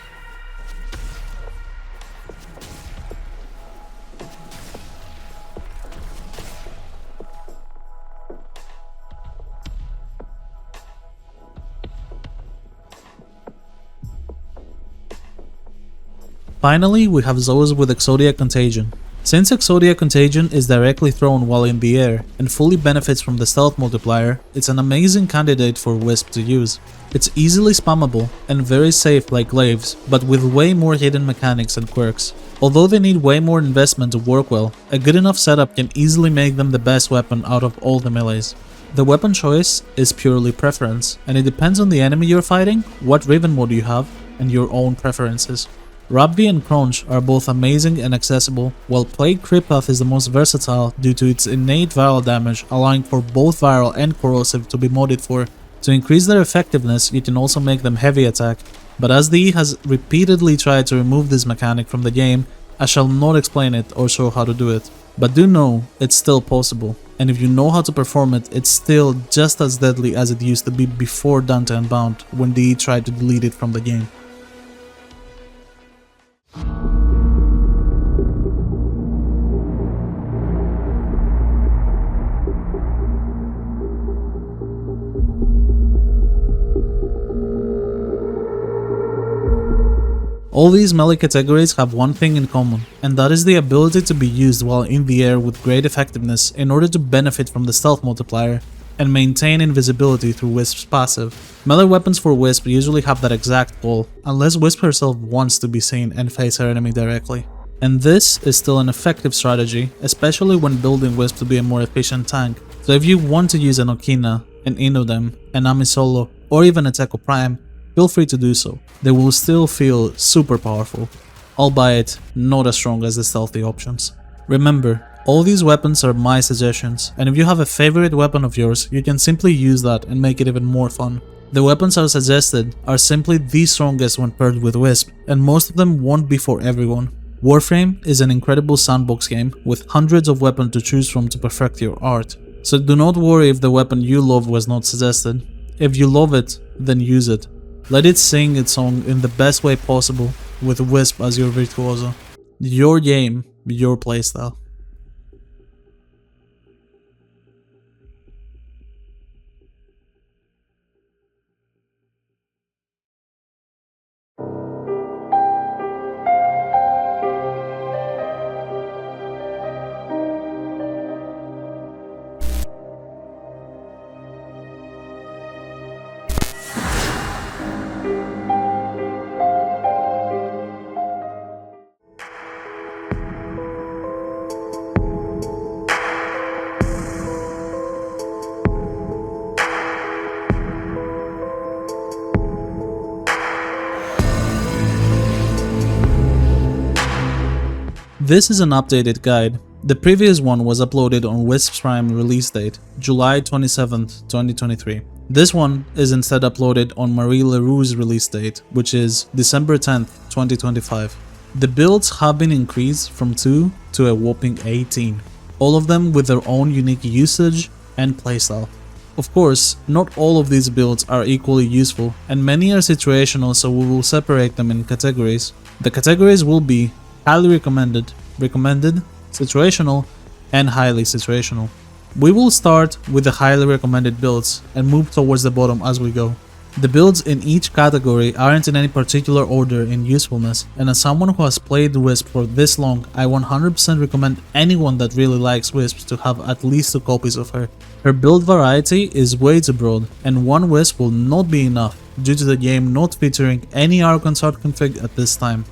Finally, we have those with Exodia Contagion. Since Exodia Contagion is directly thrown while in the air and fully benefits from the stealth multiplier, it's an amazing candidate for Wisp to use. It's easily spammable and very safe like glaives, but with way more hidden mechanics and quirks. Although they need way more investment to work well, a good enough setup can easily make them the best weapon out of all the melees. The weapon choice is purely preference, and it depends on the enemy you're fighting, what Riven mode you have, and your own preferences. Rabvi and Crunch are both amazing and accessible, while Plague Kripath is the most versatile due to its innate viral damage, allowing for both viral and corrosive to be modded for. To increase their effectiveness, you can also make them heavy attack, but as the E has repeatedly tried to remove this mechanic from the game, I shall not explain it or show how to do it. But do know, it's still possible, and if you know how to perform it, it's still just as deadly as it used to be before Dante Unbound, when the E tried to delete it from the game. All these melee categories have one thing in common, and that is the ability to be used while in the air with great effectiveness in order to benefit from the stealth multiplier and maintain invisibility through Wisp's passive. Melee weapons for Wisp usually have that exact goal, unless Wisp herself wants to be seen and face her enemy directly. And this is still an effective strategy, especially when building Wisp to be a more efficient tank. So if you want to use an Okina, an Inodem, an Amisolo, or even a Teko Prime, feel free to do so. They will still feel super powerful, albeit not as strong as the stealthy options. Remember, all these weapons are my suggestions, and if you have a favorite weapon of yours, you can simply use that and make it even more fun. The weapons I suggested are simply the strongest when paired with Wisp, and most of them won't be for everyone. Warframe is an incredible sandbox game with hundreds of weapons to choose from to perfect your art, so do not worry if the weapon you love was not suggested. If you love it, then use it. Let it sing its song in the best way possible, with Wisp as your virtuoso. Your game, your playstyle. This is an updated guide. The previous one was uploaded on Wisp Prime release date, July 27th, 2023. This one is instead uploaded on Marie Leroux's release date, which is December 10th, 2025. The builds have been increased from 2 to a whopping 18, all of them with their own unique usage and playstyle. Of course, not all of these builds are equally useful, and many are situational, so we will separate them in categories. The categories will be highly recommended, situational, and highly situational. We will start with the highly recommended builds and move towards the bottom as we go. The builds in each category aren't in any particular order in usefulness, and as someone who has played Wisp for this long, I 100% recommend anyone that really likes Wisp to have at least 2 copies of her. Her build variety is way too broad, and one Wisp will not be enough due to the game not featuring any archon shard config at this time.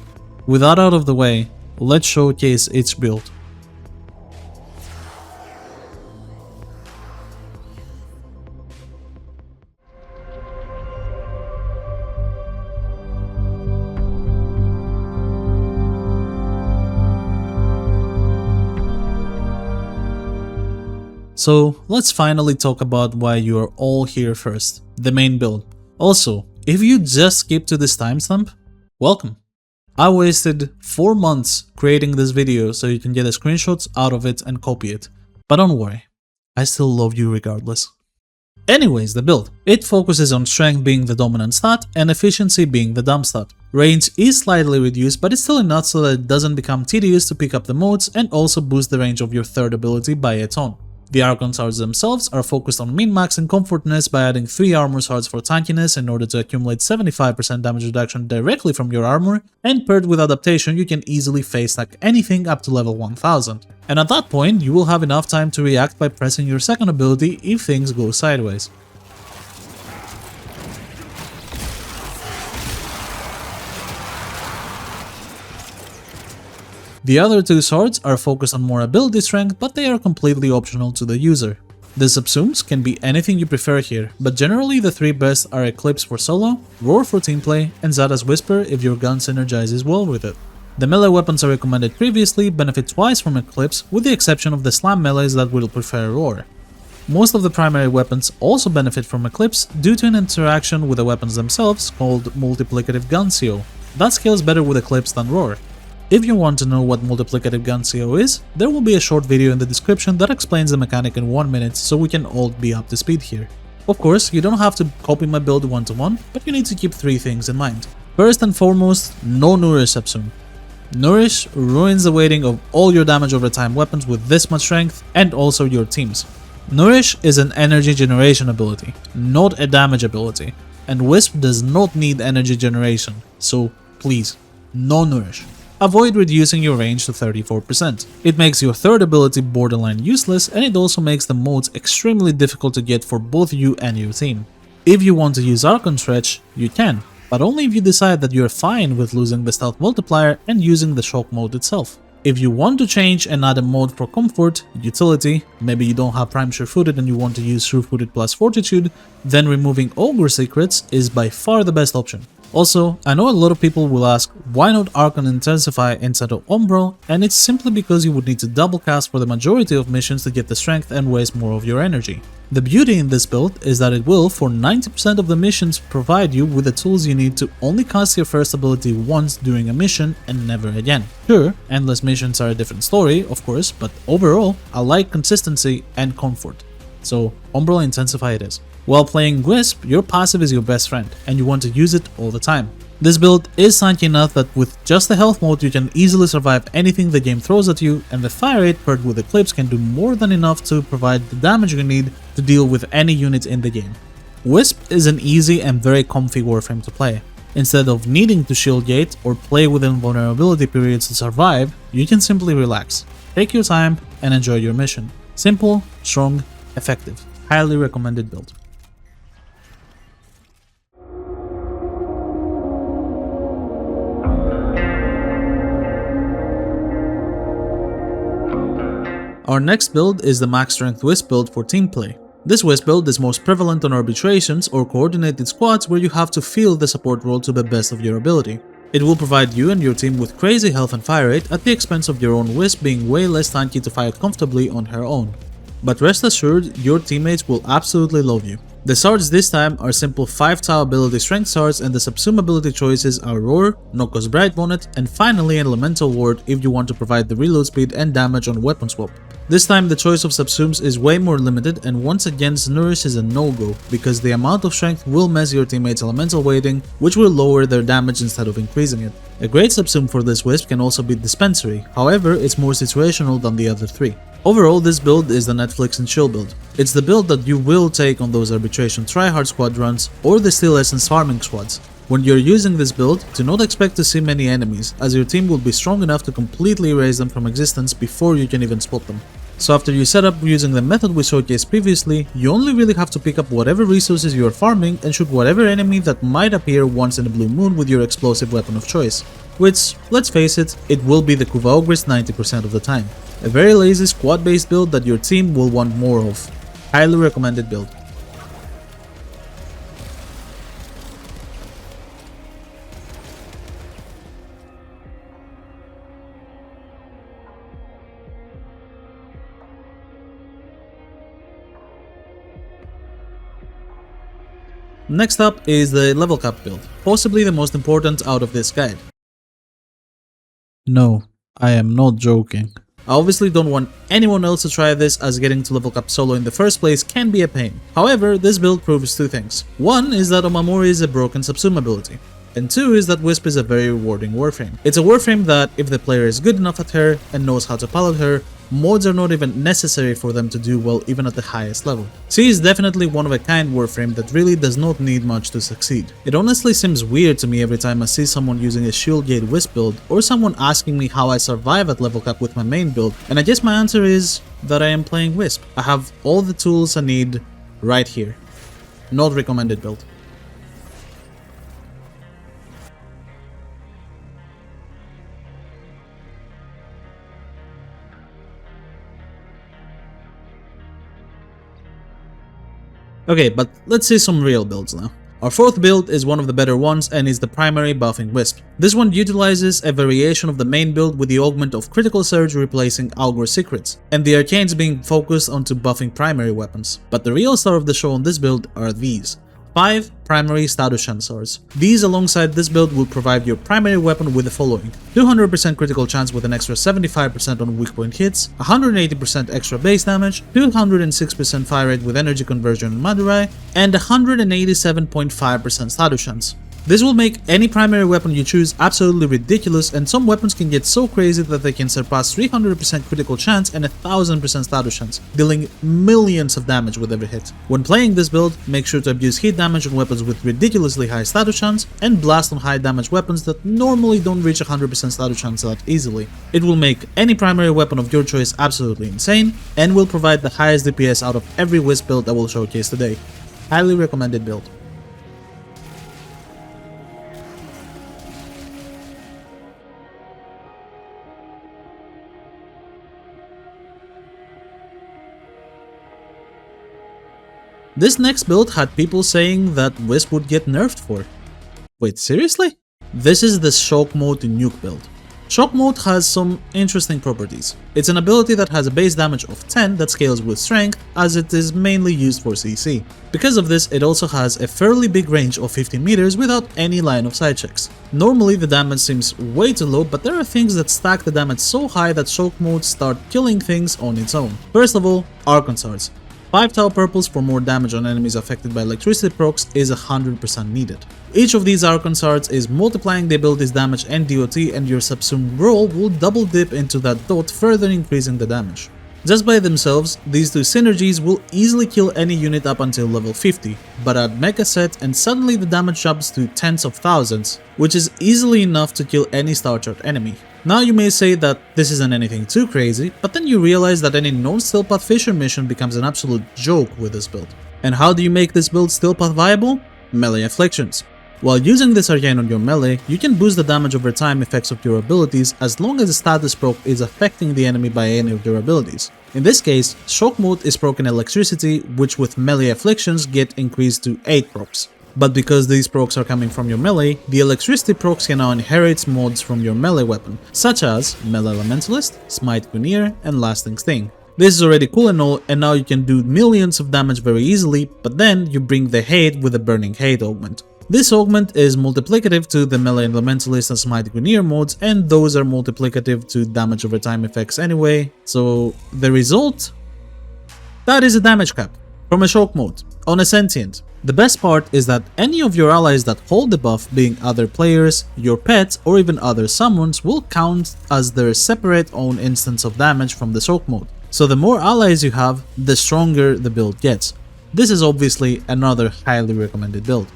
With that out of the way, let's showcase each build. So let's finally talk about why you are all here first, the main build. Also, if you just skip to this timestamp, Welcome! I wasted 4 months creating this video so you can get the screenshots out of it and copy it. But don't worry, I still love you regardless. Anyways, the build. It focuses on strength being the dominant stat and efficiency being the dumb stat. Range is slightly reduced, but it's still enough so that it doesn't become tedious to pick up the modes and also boost the range of your third ability by a ton. The archon shards themselves are focused on min-maxing comfortness by adding 3 armor shards for tankiness in order to accumulate 75% damage reduction directly from your armor, and paired with adaptation you can easily phase stack anything up to level 1000. And at that point you will have enough time to react by pressing your second ability if things go sideways. The other 2 swords are focused on more ability strength, but they are completely optional to the user. The subsumes can be anything you prefer here, but generally the 3 best are Eclipse for solo, Roar for teamplay, and Zada's Whisper if your gun synergizes well with it. The melee weapons I recommended previously benefit twice from Eclipse, with the exception of the slam melees that will prefer Roar. Most of the primary weapons also benefit from Eclipse due to an interaction with the weapons themselves called Multiplicative Gun CO. That scales better with Eclipse than Roar. If you want to know what Multiplicative Gun CO is, there will be a short video in the description that explains the mechanic in 1 minute so we can all be up to speed here. Of course, you don't have to copy my build one to one, but you need to keep 3 things in mind. First and foremost, no Nourish subsume. Nourish ruins the weighting of all your damage over time weapons with this much strength, and also your team's. Nourish is an energy generation ability, not a damage ability, and Wisp does not need energy generation, so please, no Nourish. Avoid reducing your range to 34%. It makes your third ability borderline useless, and it also makes the modes extremely difficult to get for both you and your team. If you want to use Archon Stretch, you can, but only if you decide that you're fine with losing the stealth multiplier and using the shock mode itself. If you want to change and add a mode for comfort, utility, maybe you don't have Prime Sure-Footed and you want to use Sure-Footed plus Fortitude, then removing Ogre Secrets is by far the best option. Also, I know a lot of people will ask why not Archon Intensify instead of Umbral, and it's simply because you would need to double cast for the majority of missions to get the strength and waste more of your energy. The beauty in this build is that it will, for 90% of the missions, provide you with the tools you need to only cast your first ability once during a mission and never again. Sure, endless missions are a different story, of course, but overall, I like consistency and comfort. So, Umbral Intensify it is. While playing Wisp, your passive is your best friend, and you want to use it all the time. This build is tanky enough that with just the health mode you can easily survive anything the game throws at you, and the fire rate paired with Eclipse can do more than enough to provide the damage you need to deal with any unit in the game. Wisp is an easy and very comfy warframe to play. Instead of needing to shield gate or play within vulnerability periods to survive, you can simply relax, take your time, and enjoy your mission. Simple, strong, effective. Highly recommended build. Our next build is the max strength Wisp build for team play. This Wisp build is most prevalent on arbitrations or coordinated squads where you have to field the support role to the best of your ability. It will provide you and your team with crazy health and fire rate at the expense of your own Wisp being way less tanky to fight comfortably on her own. But rest assured, your teammates will absolutely love you. The shards this time are simple 5 tau ability strength shards, and the subsume ability choices are Roar, Noko's Bright Bonnet, and finally an Elemental Ward if you want to provide the reload speed and damage on weapon swap. This time the choice of subsumes is way more limited, and once again Nourish is a no-go because the amount of strength will mess your teammates' elemental weighting, which will lower their damage instead of increasing it. A great subsume for this Wisp can also be Dispensary, however it's more situational than the other 3. Overall, this build is the Netflix and chill build. It's the build that you will take on those arbitration tryhard squad runs or the Steel Essence farming squads. When you're using this build, do not expect to see many enemies, as your team will be strong enough to completely erase them from existence before you can even spot them. So after you set up using the method we showcased previously, you only really have to pick up whatever resources you are farming and shoot whatever enemy that might appear once in a blue moon with your explosive weapon of choice. Which, let's face it, it will be the Kuva 90% of the time. A very lazy squad based build that your team will want more of. Highly recommended build. Next up is the level cap build, possibly the most important out of this guide. No, I am not joking. I obviously don't want anyone else to try this, as getting to level cap solo in the first place can be a pain. However, this build proves two things. One is that Omamori is a broken subsume ability, and two is that Wisp is a very rewarding warframe. It's a warframe that, if the player is good enough at her and knows how to pilot her, mods are not even necessary for them to do well even at the highest level. She is definitely one of a kind warframe that really does not need much to succeed. It honestly seems weird to me every time I see someone using a shield gate Wisp build, or someone asking me how I survive at level cap with my main build, and I guess my answer is that I am playing Wisp. I have all the tools I need right here. Not recommended build. Okay, but let's see some real builds now. Our fourth build is one of the better ones and is the primary buffing Wisp. This one utilizes a variation of the main build with the augment of critical surge replacing Augur secrets, and the arcanes being focused onto buffing primary weapons. But the real star of the show on this build are these. 5 primary status shards. These alongside this build will provide your primary weapon with the following: 200% critical chance with an extra 75% on weak point hits, 180% extra base damage, 206% fire rate with energy conversion and Madurai, and 187.5% status chance. This will make any primary weapon you choose absolutely ridiculous, and some weapons can get so crazy that they can surpass 300% critical chance and 1000% status chance, dealing millions of damage with every hit. When playing this build, make sure to abuse hit damage on weapons with ridiculously high status chance, and blast on high damage weapons that normally don't reach 100% status chance that easily. It will make any primary weapon of your choice absolutely insane, and will provide the highest DPS out of every Wisp build I will showcase today. Highly recommended build. This next build had people saying that Wisp would get nerfed for. Wait, seriously? This is the Shock Mode Nuke build. Shock Mode has some interesting properties. It's an ability that has a base damage of 10 that scales with strength, as it is mainly used for CC. Because of this, it also has a fairly big range of 15 meters without any line of sight checks. Normally the damage seems way too low, but there are things that stack the damage so high that Shock Mode start killing things on its own. First of all, archon shards. 5 tau purples for more damage on enemies affected by electricity procs is 100% needed. Each of these archon shards is multiplying the ability's damage and DOT, and your subsume roll will double dip into that dot, further increasing the damage. Just by themselves, these two synergies will easily kill any unit up until level 50, but add Mecha Set and suddenly the damage jumps to tens of thousands, which is easily enough to kill any star chart enemy. Now you may say that this isn't anything too crazy, but then you realize that any non-Steel Path Fisher mission becomes an absolute joke with this build. And how do you make this build Steel Path viable? Melee afflictions. While using this arcane on your melee, you can boost the damage over time effects of your abilities as long as the status proc is affecting the enemy by any of their abilities. In this case, Shock Mode is proc in electricity, which with melee afflictions get increased to 8 procs. But because these procs are coming from your melee, the electricity procs can now inherit mods from your melee weapon, such as Melee Elementalist, Smite Gunir, and Lasting Sting. This is already cool and all, and now you can do millions of damage very easily, but then you bring the hate with the Burning Hate augment. This augment is multiplicative to the Melee Elementalist and Smite Gunir mods, and those are multiplicative to damage over time effects anyway, so the result? That is a damage cap from a Shock Mode on a Sentient. The best part is that any of your allies that hold the buff, being other players, your pets, or even other summons, will count as their separate own instance of damage from the Shock Mode. So the more allies you have, the stronger the build gets. This is obviously another highly recommended build.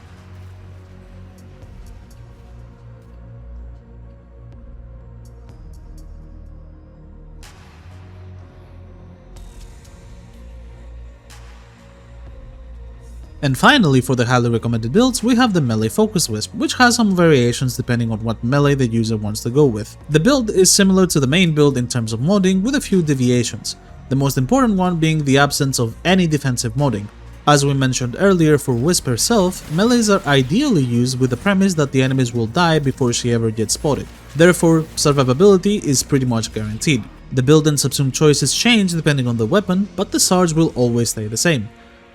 And finally, for the highly recommended builds, we have the Melee Focus Wisp, which has some variations depending on what melee the user wants to go with. The build is similar to the main build in terms of modding, with a few deviations, the most important one being the absence of any defensive modding. As we mentioned earlier, for Wisp herself, melees are ideally used with the premise that the enemies will die before she ever gets spotted. Therefore, survivability is pretty much guaranteed. The build and subsume choices change depending on the weapon, but the shards will always stay the same.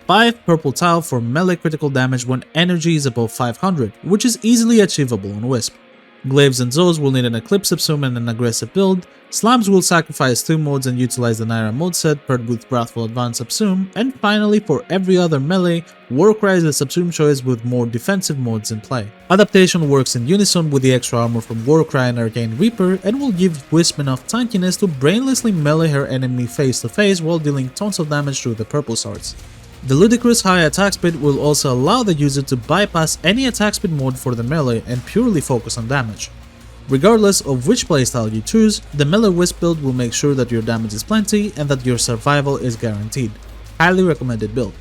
5 purple tile for melee critical damage when energy is above 500, which is easily achievable on Wisp. Glaives and Zoes will need an Eclipse subsume and an aggressive build, Slams will sacrifice 2 modes and utilize the Naira mode set paired with Wrathful Advanced subsume, and finally for every other melee, Warcry is a subsume choice with more defensive modes in play. Adaptation works in unison with the extra armor from Warcry and Arcane Reaper and will give Wisp enough tankiness to brainlessly melee her enemy face to face while dealing tons of damage through the purple swords. The ludicrous high attack speed will also allow the user to bypass any attack speed mode for the melee and purely focus on damage. Regardless of which playstyle you choose, the melee Wisp build will make sure that your damage is plenty and that your survival is guaranteed. Highly recommended build.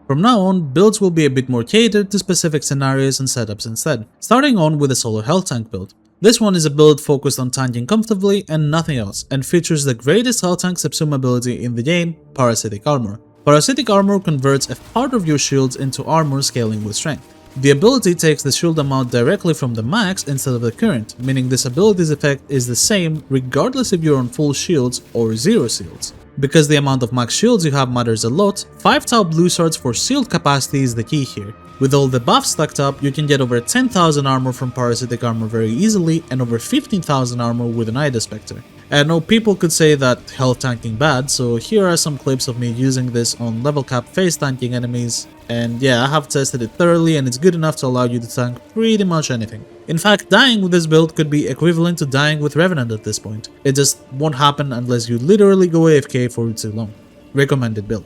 From now on, builds will be a bit more catered to specific scenarios and setups instead, starting on with a solo health tank build. This one is a build focused on tanking comfortably and nothing else, and features the greatest health tank subsume ability in the game, Parasitic Armor. Parasitic Armor converts a part of your shields into armor scaling with strength. The ability takes the shield amount directly from the max instead of the current, meaning this ability's effect is the same regardless if you're on full shields or 0 shields. Because the amount of max shields you have matters a lot, 5 tile blue swords for shield capacity is the key here. With all the buffs stacked up, you can get over 10,000 armor from Parasitic Armor very easily and over 15,000 armor with an Ida Spectre. I know people could say that health tanking bad, so here are some clips of me using this on level cap face tanking enemies, and yeah, I have tested it thoroughly and it's good enough to allow you to tank pretty much anything. In fact, dying with this build could be equivalent to dying with Revenant at this point. It just won't happen unless you literally go AFK for too long. Recommended build.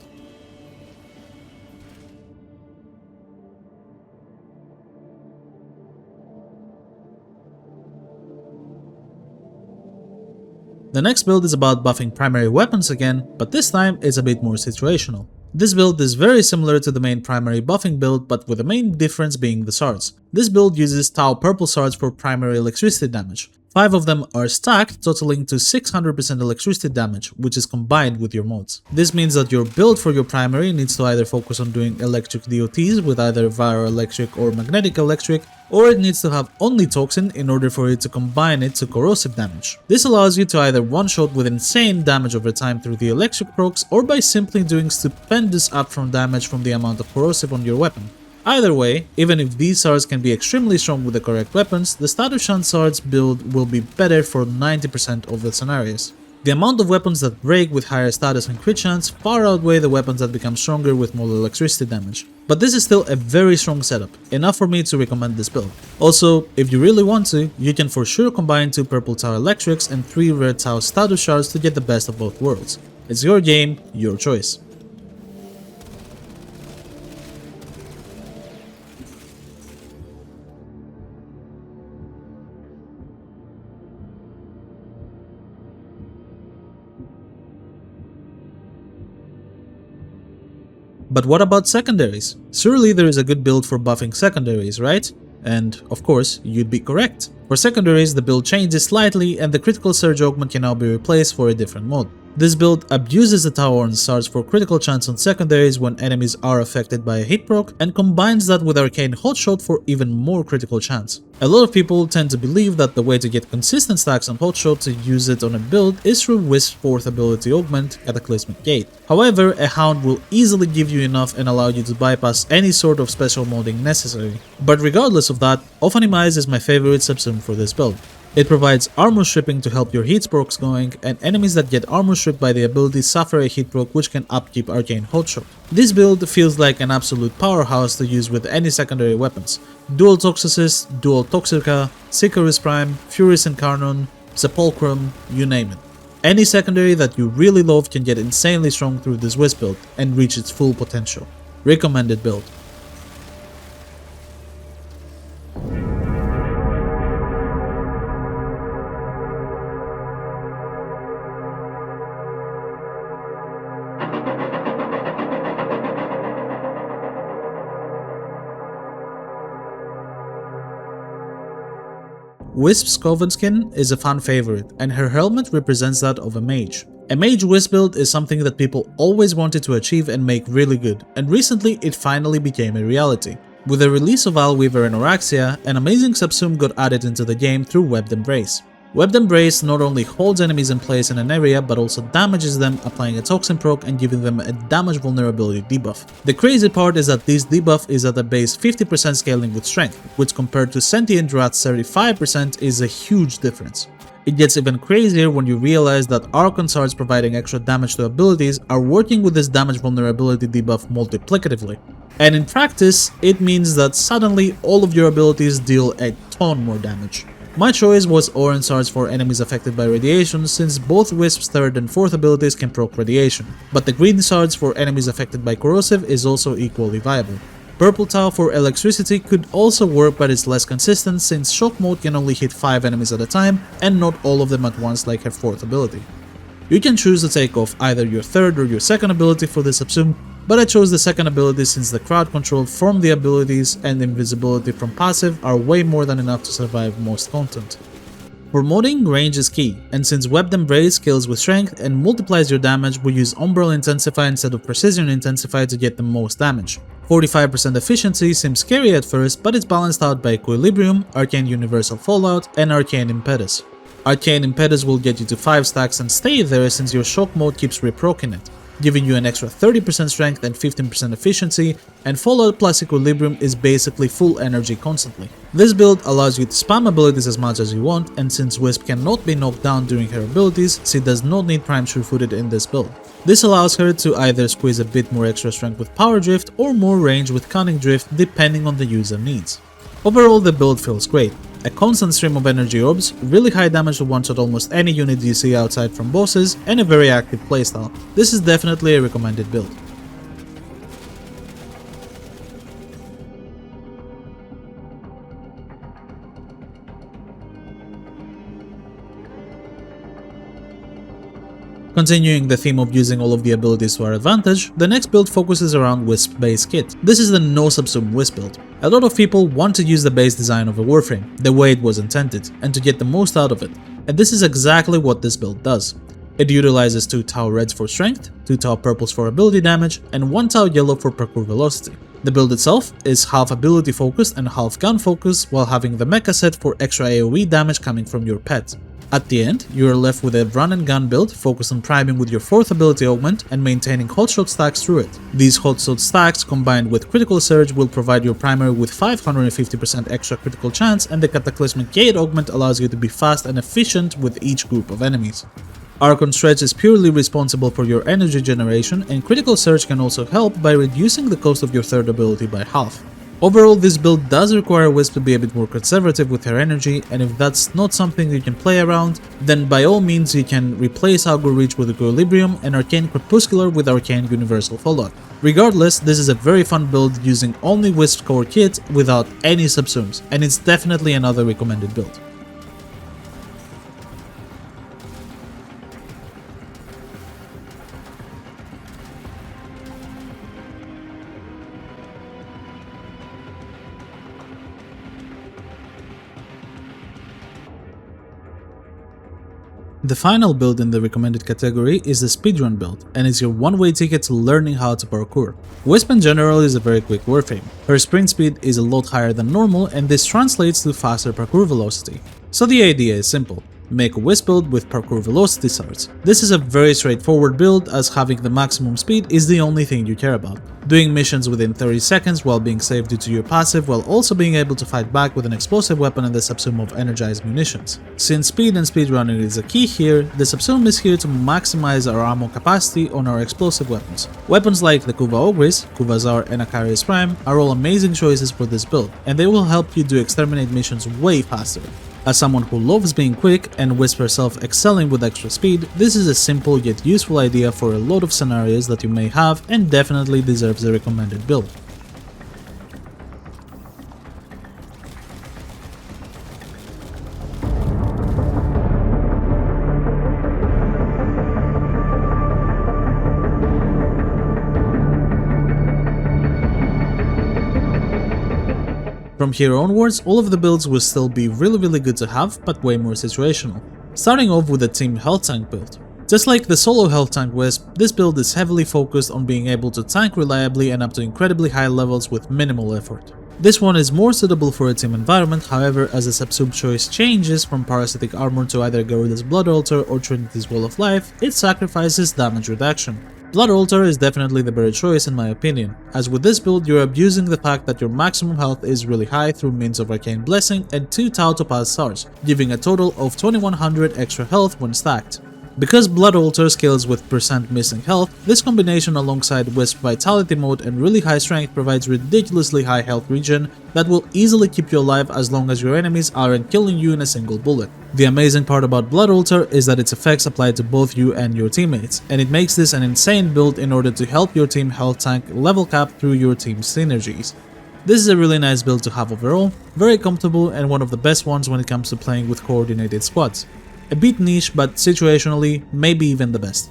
The next build is about buffing primary weapons again, but this time it's a bit more situational. This build is very similar to the main primary buffing build, but with the main difference being the shards. This build uses Tau purple shards for primary electricity damage. 5 of them are stacked, totaling to 600% electricity damage, which is combined with your modes. This means that your build for your primary needs to either focus on doing electric DOTs with either Viro-electric or magnetic electric, or it needs to have only toxin in order for it to combine it to corrosive damage. This allows you to either one-shot with insane damage over time through the electric procs, or by simply doing stupendous upfront damage from the amount of corrosive on your weapon. Either way, even if these shards can be extremely strong with the correct weapons, the Status Shunt shards build will be better for 90% of the scenarios. The amount of weapons that break with higher status and crit chance far outweigh the weapons that become stronger with more electricity damage. But this is still a very strong setup, enough for me to recommend this build. Also, if you really want to, you can for sure combine 2 purple Tau electrics and 3 red Tau status shards to get the best of both worlds. It's your game, your choice. But what about secondaries? Surely there is a good build for buffing secondaries, right? And of course, you'd be correct. For secondaries, the build changes slightly and the critical surge augment can now be replaced for a different mode. This build abuses the Tau Orange shards for critical chance on secondaries when enemies are affected by a hit proc and combines that with Arcane Hotshot for even more critical chance. A lot of people tend to believe that the way to get consistent stacks on Hotshot to use it on a build is through Wisp's 4th ability augment, Cataclysmic Gate. However, a Hound will easily give you enough and allow you to bypass any sort of special modding necessary. But regardless of that, Ophanimize is my favorite subsume for this build. It provides armor stripping to help your heat procs going, and enemies that get armor stripped by the ability suffer a hit proc which can upkeep Arcane Hotshot. This build feels like an absolute powerhouse to use with any secondary weapons. Dual Toxicist, Dual Toxica, Akarius Prime, Furious Incarnon, Sepulchrum, you name it. Any secondary that you really love can get insanely strong through this Wisp build and reach its full potential. Recommended build. Wisp's Coven skin is a fan favorite, and her helmet represents that of a mage. A Mage Wisp build is something that people always wanted to achieve and make really good, and recently it finally became a reality. With the release of Weaver and Oraxia, an amazing subsume got added into the game through Webbed Embrace. Webbed Embrace not only holds enemies in place in an area, but also damages them, applying a toxin proc and giving them a damage vulnerability debuff. The crazy part is that this debuff is at a base 50% scaling with strength, which compared to Sentient Rat's 35% is a huge difference. It gets even crazier when you realize that archon shards providing extra damage to abilities are working with this damage vulnerability debuff multiplicatively. And in practice, it means that suddenly all of your abilities deal a ton more damage. My choice was orange shards for enemies affected by radiation, since both Wisp's 3rd and 4th abilities can proc radiation, but the green shards for enemies affected by corrosive is also equally viable. Purple Tau for electricity could also work, but it's less consistent since shock mode can only hit 5 enemies at a time and not all of them at once like her 4th ability. You can choose to take off either your 3rd or your 2nd ability for the subsume, but I chose the 2nd ability since the crowd control from the abilities and invisibility from passive are way more than enough to survive most content. For modding, range is key, and since Webbed Embrace scales with strength and multiplies your damage, we use Umbral Intensify instead of Precision Intensify to get the most damage. 45% efficiency seems scary at first, but it's balanced out by Equilibrium, Arcane Universal Fallout, and Arcane Impetus. Arcane Impetus will get you to 5 stacks and stay there since your shock mode keeps reproccing it, giving you an extra 30% strength and 15% efficiency, and Fallout plus Equilibrium is basically full energy constantly. This build allows you to spam abilities as much as you want, and since Wisp cannot be knocked down during her abilities, she does not need Prime Sure-Footed in this build. This allows her to either squeeze a bit more extra strength with Power Drift or more range with Cunning Drift depending on the user needs. Overall, the build feels great. A constant stream of energy orbs, really high damage to one-shot almost any unit you see outside from bosses, and a very active playstyle. This is definitely a recommended build. Continuing the theme of using all of the abilities to our advantage, the next build focuses around Wisp base kit. This is the no subsume Wisp build. A lot of people want to use the base design of a Warframe, the way it was intended, and to get the most out of it, and this is exactly what this build does. It utilizes 2 Tau reds for strength, 2 Tau purples for ability damage, and 1 Tau yellow for parkour velocity. The build itself is half ability focused and half gun focused, while having the mecha set for extra AoE damage coming from your pet. At the end, you are left with a run and gun build focused on priming with your 4th ability augment and maintaining hotshot stacks through it. These hotshot stacks combined with critical surge will provide your primary with 550% extra critical chance, and the cataclysmic gate augment allows you to be fast and efficient with each group of enemies. Archon Stretch is purely responsible for your energy generation, and critical surge can also help by reducing the cost of your 3rd ability by half. Overall, this build does require Wisp to be a bit more conservative with her energy, and if that's not something you can play around, then by all means you can replace Augur Reach with Equilibrium and Arcane Crepuscular with Arcane Universal Fallout. Regardless, this is a very fun build using only Wisp core kit without any subsumes, and it's definitely another recommended build. The final build in the recommended category is the Speedrun build, and is your one-way ticket to learning how to parkour. Wisp in general is a very quick warframe. Her sprint speed is a lot higher than normal, and this translates to faster parkour velocity. So the idea is simple. Make a Wisp build with parkour velocity shards. This is a very straightforward build, as having the maximum speed is the only thing you care about. Doing missions within 30 seconds while being safe due to your passive, while also being able to fight back with an explosive weapon and the subsume of energized munitions. Since speed and speedrunning is a key here, the subsume is here to maximize our ammo capacity on our explosive weapons. Weapons like the Kuva Ogris, Kuva and Akarius Prime are all amazing choices for this build, and they will help you do exterminate missions way faster. As someone who loves being quick and Wisp herself excelling with extra speed, this is a simple yet useful idea for a lot of scenarios that you may have, and definitely deserves a recommended build. From here onwards, all of the builds will still be really good to have, but way more situational. Starting off with the Team Health Tank build. Just like the solo health tank Wisp, this build is heavily focused on being able to tank reliably and up to incredibly high levels with minimal effort. This one is more suitable for a team environment, however, as the subsume choice changes from Parasitic Armor to either Garuda's Blood Altar or Trinity's Wall of Life, it sacrifices damage reduction. Blood Altar is definitely the better choice in my opinion, as with this build you're abusing the fact that your maximum health is really high through means of Arcane Blessing and 2 Tau Topaz Stars, giving a total of 2100 extra health when stacked. Because Blood Altar scales with % missing health, this combination alongside Wisp Vitality Mode and really high strength provides ridiculously high health regen that will easily keep you alive as long as your enemies aren't killing you in a single bullet. The amazing part about Blood Altar is that its effects apply to both you and your teammates, and it makes this an insane build in order to help your team health tank level cap through your team's synergies. This is a really nice build to have overall, very comfortable and one of the best ones when it comes to playing with coordinated squads. A bit niche, but situationally, maybe even the best.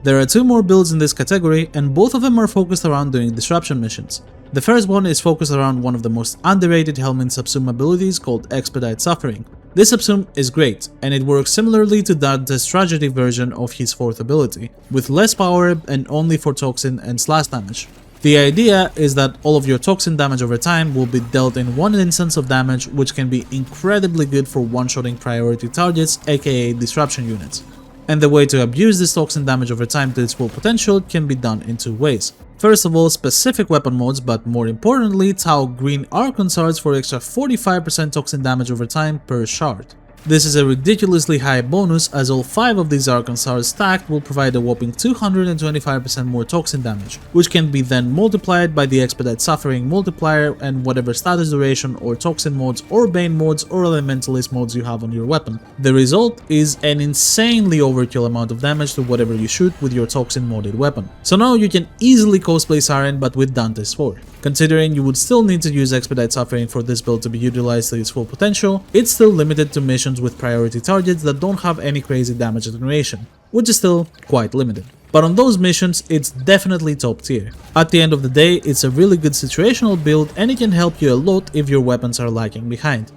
There are 2 more builds in this category, and both of them are focused around doing disruption missions. The first one is focused around one of the most underrated Helminth subsume abilities called Expedite Suffering. This subsume is great, and it works similarly to Dante's Tragedy version of his 4th ability, with less power and only for toxin and slash damage. The idea is that all of your toxin damage over time will be dealt in one instance of damage, which can be incredibly good for one-shotting priority targets, aka disruption units. And the way to abuse this toxin damage over time to its full potential can be done in 2 ways. First of all, specific weapon modes, but more importantly, Tau green archon shards for extra 45% toxin damage over time per shard. This is a ridiculously high bonus, as all 5 of these archon shards stacked will provide a whopping 225% more toxin damage, which can be then multiplied by the Expedite Suffering multiplier and whatever status duration or toxin modes or bane modes or elementalist modes you have on your weapon. The result is an insanely overkill amount of damage to whatever you shoot with your toxin modded weapon. So now you can easily cosplay Siren but with Dante's 4. Considering you would still need to use Expedite Suffering for this build to be utilized to its full potential, it's still limited to missions with priority targets that don't have any crazy damage generation, which is still quite limited. But on those missions, it's definitely top tier. At the end of the day, it's a really good situational build and it can help you a lot if your weapons are lagging behind.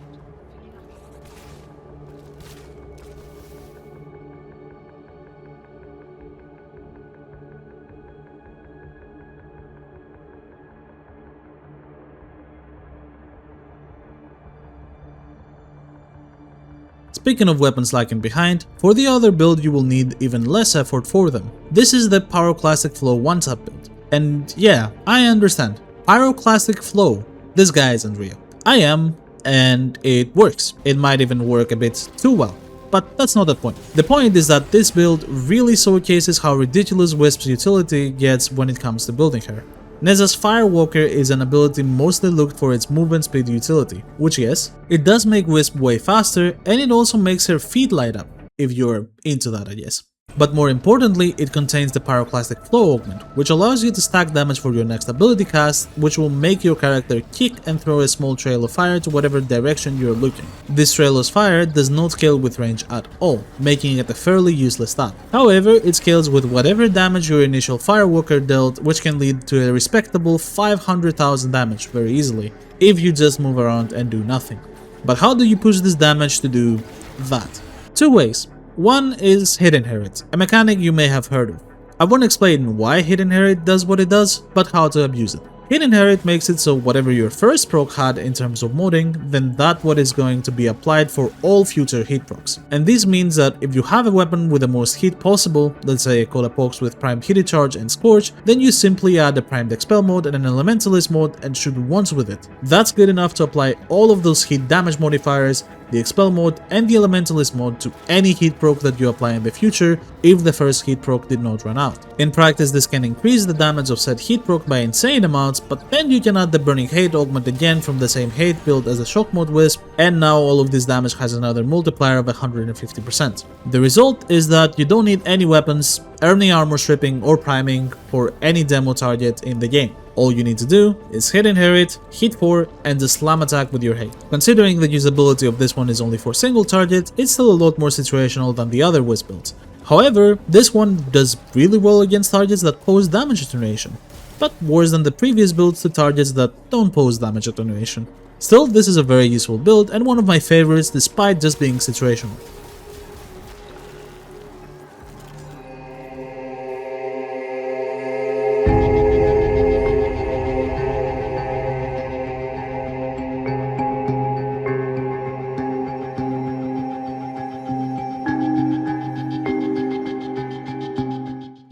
Speaking of weapons lagging behind, for the other build you will need even less effort for them. This is the Pyroclastic Flow one-tap build. And yeah, I understand. Pyroclastic Flow, this guy isn't real. I am, and it works. It might even work a bit too well. But that's not the point. The point is that this build really showcases how ridiculous Wisp's utility gets when it comes to building her. Neza's Firewalker is an ability mostly looked for its movement speed utility, which yes, it does make Wisp way faster and it also makes her feet light up, if you're into that I guess. But more importantly, it contains the Pyroclastic Flow augment, which allows you to stack damage for your next ability cast, which will make your character kick and throw a small trail of fire to whatever direction you're looking. This trail of fire does not scale with range at all, making it a fairly useless stat. However, it scales with whatever damage your initial Firewalker dealt, which can lead to a respectable 500,000 damage very easily, if you just move around and do nothing. But how do you push this damage to do that? 2 ways. One is Hit Inherit, a mechanic you may have heard of. I won't explain why Hit Inherit does what it does, but how to abuse it. Hit Inherit makes it so whatever your first proc had in terms of modding, then that what is going to be applied for all future hit procs. And this means that if you have a weapon with the most hit possible, let's say a Coda Pox with Prime Hit Charge and Scorch, then you simply add a Primed Expel mode and an Elementalist mode and shoot once with it. That's good enough to apply all of those hit damage modifiers, the Expel mode and the Elementalist mode to any hit proc that you apply in the future if the first hit proc did not run out. In practice, this can increase the damage of said hit proc by insane amounts, but then you can add the Burning Hate augment again from the same hate build as the Shock Mode Wisp, and now all of this damage has another multiplier of 150%. The result is that you don't need any weapons, earning armor stripping or priming for any demo target in the game. All you need to do is hit Inherit, hit 4 and just slam attack with your hate. Considering the usability of this one is only for single target, it's still a lot more situational than the other Wisp builds. However, this one does really well against targets that pose damage attenuation, but worse than the previous builds to targets that don't pose damage attenuation. Still, this is a very useful build and one of my favorites despite just being situational.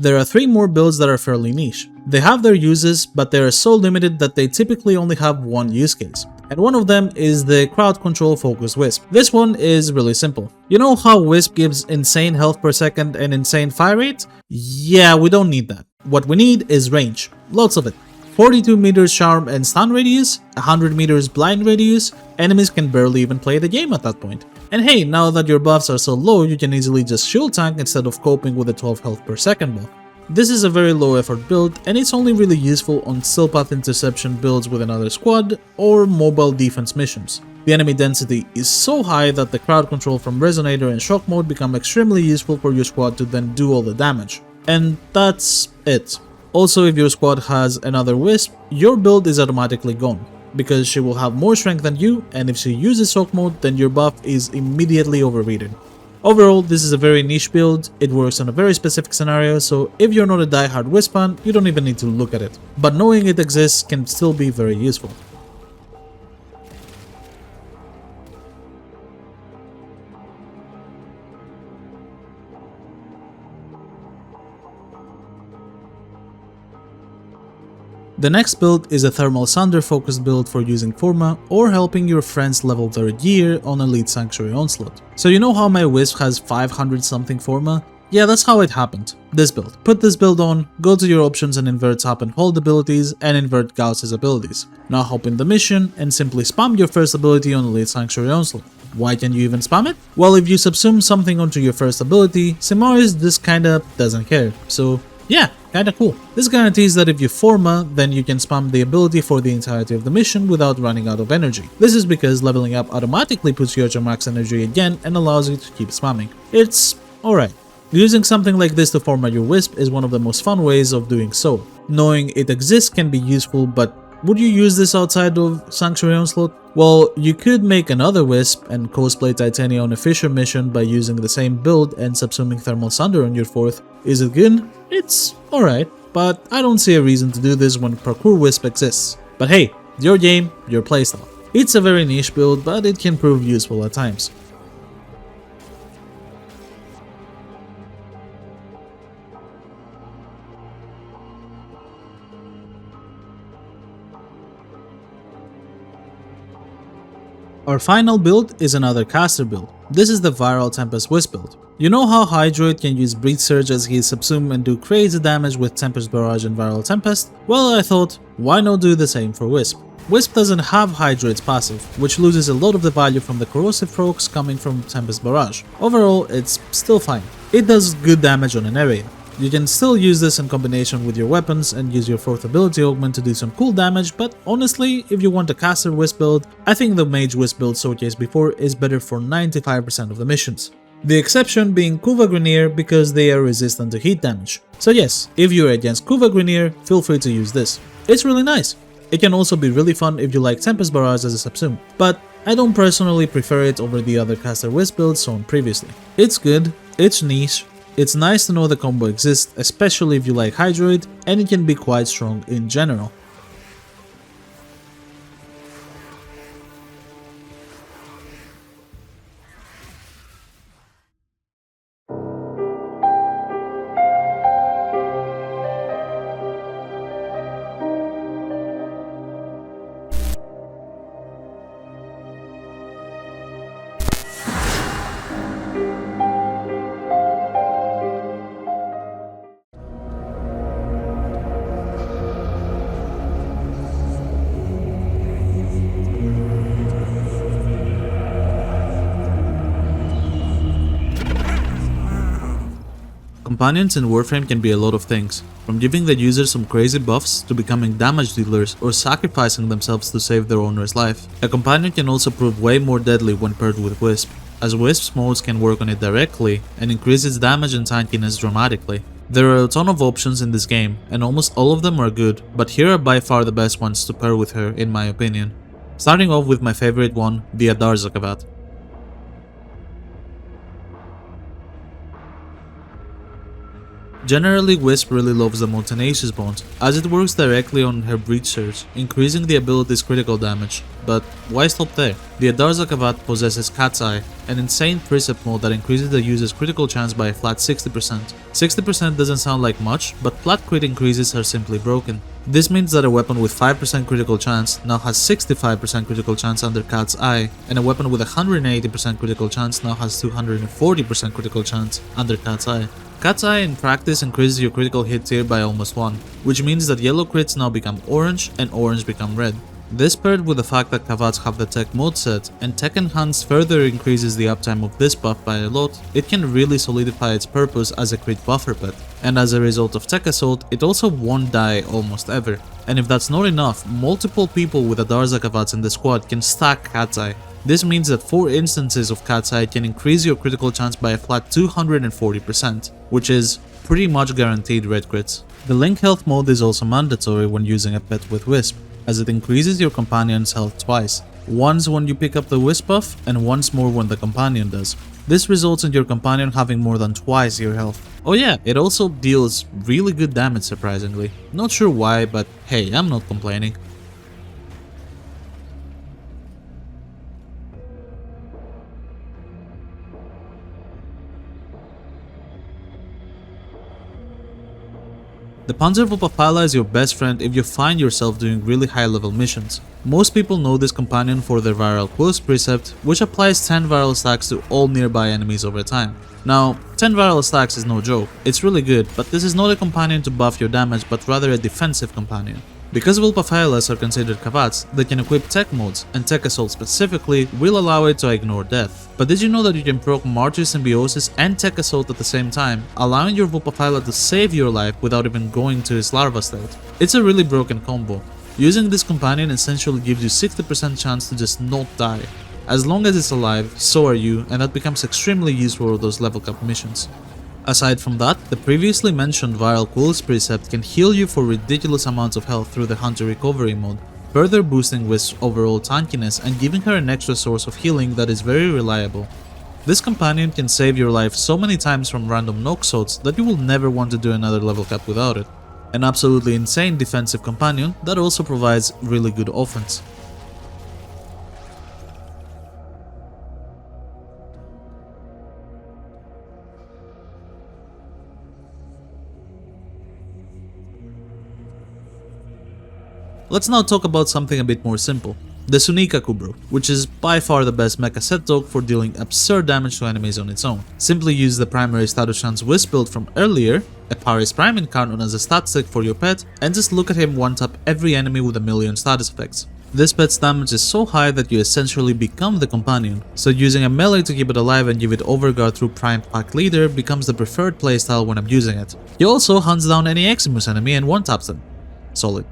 There are 3 more builds that are fairly niche. They have their uses, but they are so limited that they typically only have one use case. And one of them is the crowd control focus Wisp. This one is really simple. You know how Wisp gives insane health per second and insane fire rate? Yeah, we don't need that. What we need is range. Lots of it. 42 meters charm and stun radius, 100 meters blind radius, enemies can barely even play the game at that point. And hey, now that your buffs are so low, you can easily just shield tank instead of coping with a 12 health per second buff. This is a very low effort build, and it's only really useful on still path interception builds with another squad or mobile defense missions. The enemy density is so high that the crowd control from Resonator and Shock mode become extremely useful for your squad to then do all the damage. And that's it. Also, if your squad has another Wisp, your build is automatically gone, because she will have more strength than you, and if she uses Shock mode, then your buff is immediately overrated. Overall, this is a very niche build, it works on a very specific scenario, so if you're not a diehard Wisp fan, you don't even need to look at it. But knowing it exists can still be very useful. The next build is a Thermal Sunder focused build for using Forma or helping your friends level their gear on Elite Sanctuary Onslaught. So you know how my Wisp has 500 something Forma? Yeah, that's how it happened. This build. Put this build on, go to your options and invert Tap and Hold abilities and invert Gauss's abilities. Now hop in the mission and simply spam your first ability on Elite Sanctuary Onslaught. Why can you even spam it? Well, if you subsume something onto your first ability, Simarius just kinda doesn't care, so yeah, kinda cool. This guarantees that if you Forma, then you can spam the ability for the entirety of the mission without running out of energy. This is because leveling up automatically puts you at your max energy again and allows you to keep spamming. It's alright. Using something like this to Forma your Wisp is one of the most fun ways of doing so. Knowing it exists can be useful, but would you use this outside of Sanctuary Onslaught? Well, you could make another Wisp and cosplay Titania on a Fisher mission by using the same build and subsuming Thermal Sunder on your 4th. Is it good? It's alright, but I don't see a reason to do this when Parkour Wisp exists. But hey, your game, your playstyle. It's a very niche build, but it can prove useful at times. Our final build is another caster build. This is the Viral Tempest Wisp build. You know how Hydroid can use Breach Surge as his subsume and do crazy damage with Tempest Barrage and Viral Tempest? Well, I thought, why not do the same for Wisp? Wisp doesn't have Hydroid's passive, which loses a lot of the value from the corrosive procs coming from Tempest Barrage. Overall, it's still fine. It does good damage on an area. You can still use this in combination with your weapons and use your 4th ability augment to do some cool damage, but honestly, if you want a caster Wisp build, I think the Mage Wisp build showcased before is better for 95% of the missions. The exception being Kuva Grenier because they are resistant to heat damage. So yes, if you're against Kuva Grenier, feel free to use this. It's really nice. It can also be really fun if you like Tempest Barrage as a subsume, but I don't personally prefer it over the other caster Wisp builds shown previously. It's good, it's niche, it's nice to know the combo exists, especially if you like Hydroid, and it can be quite strong in general. Companions in Warframe can be a lot of things, from giving the user some crazy buffs to becoming damage dealers or sacrificing themselves to save their owner's life. A companion can also prove way more deadly when paired with Wisp. as Wisp's modes can work on it directly and increase its damage and tankiness dramatically. There are a ton of options in this game, and almost all of them are good, but here are by far the best ones to pair with her in my opinion. Starting off with my favorite one, the Adarza Kavat. Generally, Wisp really loves the mode Tenacious Bond, as it works directly on her Breach Surge, increasing the ability's critical damage. But why stop there? The Adarza Kavat possesses Cat's Eye, an insane precept mode that increases the user's critical chance by a flat 60%. 60% doesn't sound like much, but flat crit increases are simply broken. This means that a weapon with 5% critical chance now has 65% critical chance under Cat's Eye, and a weapon with 180% critical chance now has 240% critical chance under Cat's Eye. Cat's Eye in practice increases your critical hit tier by almost 1, which means that yellow crits now become orange and orange become red. This paired with the fact that Kavats have the tech mode set, and tech enhance further increases the uptime of this buff by a lot, it can really solidify its purpose as a crit buffer pet. And as a result of tech assault, it also won't die almost ever. And if that's not enough, multiple people with Adarza Kavats in the squad can stack Cat's Eye. This means that 4 instances of Cat's Eye can increase your critical chance by a flat 240%, which is pretty much guaranteed red crits. The Link Health mode is also mandatory when using a pet with Wisp, as it increases your companion's health twice, once when you pick up the Wisp buff and once more when the companion does. This results in your companion having more than twice your health. Oh yeah, it also deals really good damage surprisingly. Not sure why, but hey, I'm not complaining. The Panzer Vulpaphyla is your best friend if you find yourself doing really high level missions. Most people know this companion for their viral Quills precept, which applies 10 viral stacks to all nearby enemies over time. Now, 10 viral stacks is no joke, it's really good, but this is not a companion to buff your damage but rather a defensive companion. Because Vulpaphylas are considered Kavats, they can equip tech modes, and tech assault specifically will allow it to ignore death. But did you know that you can proc Martyr Symbiosis and tech assault at the same time, allowing your Vulpaphyla to save your life without even going to its larva state? It's a really broken combo. Using this companion essentially gives you 60% chance to just not die. As long as it's alive, so are you, and that becomes extremely useful for those level cap missions. Aside from that, the previously mentioned viral Quills precept can heal you for ridiculous amounts of health through the Hunter Recovery mode, further boosting Wisp's overall tankiness and giving her an extra source of healing that is very reliable. This companion can save your life so many times from random knock shots that you will never want to do another level cap without it. An absolutely insane defensive companion that also provides really good offense. Let's now talk about something a bit more simple. The Sunika Kubrow, which is by far the best mecha set dog for dealing absurd damage to enemies on its own. Simply use the primary status chance Wisp build from earlier, Akarius Prime incarnate as a stat stick for your pet, and just look at him one-tap every enemy with a million status effects. This pet's damage is so high that you essentially become the companion, so using a melee to keep it alive and give it overguard through Prime Pack Leader becomes the preferred playstyle when I'm using it. He also hunts down any Eximus enemy and one-taps them. Solid.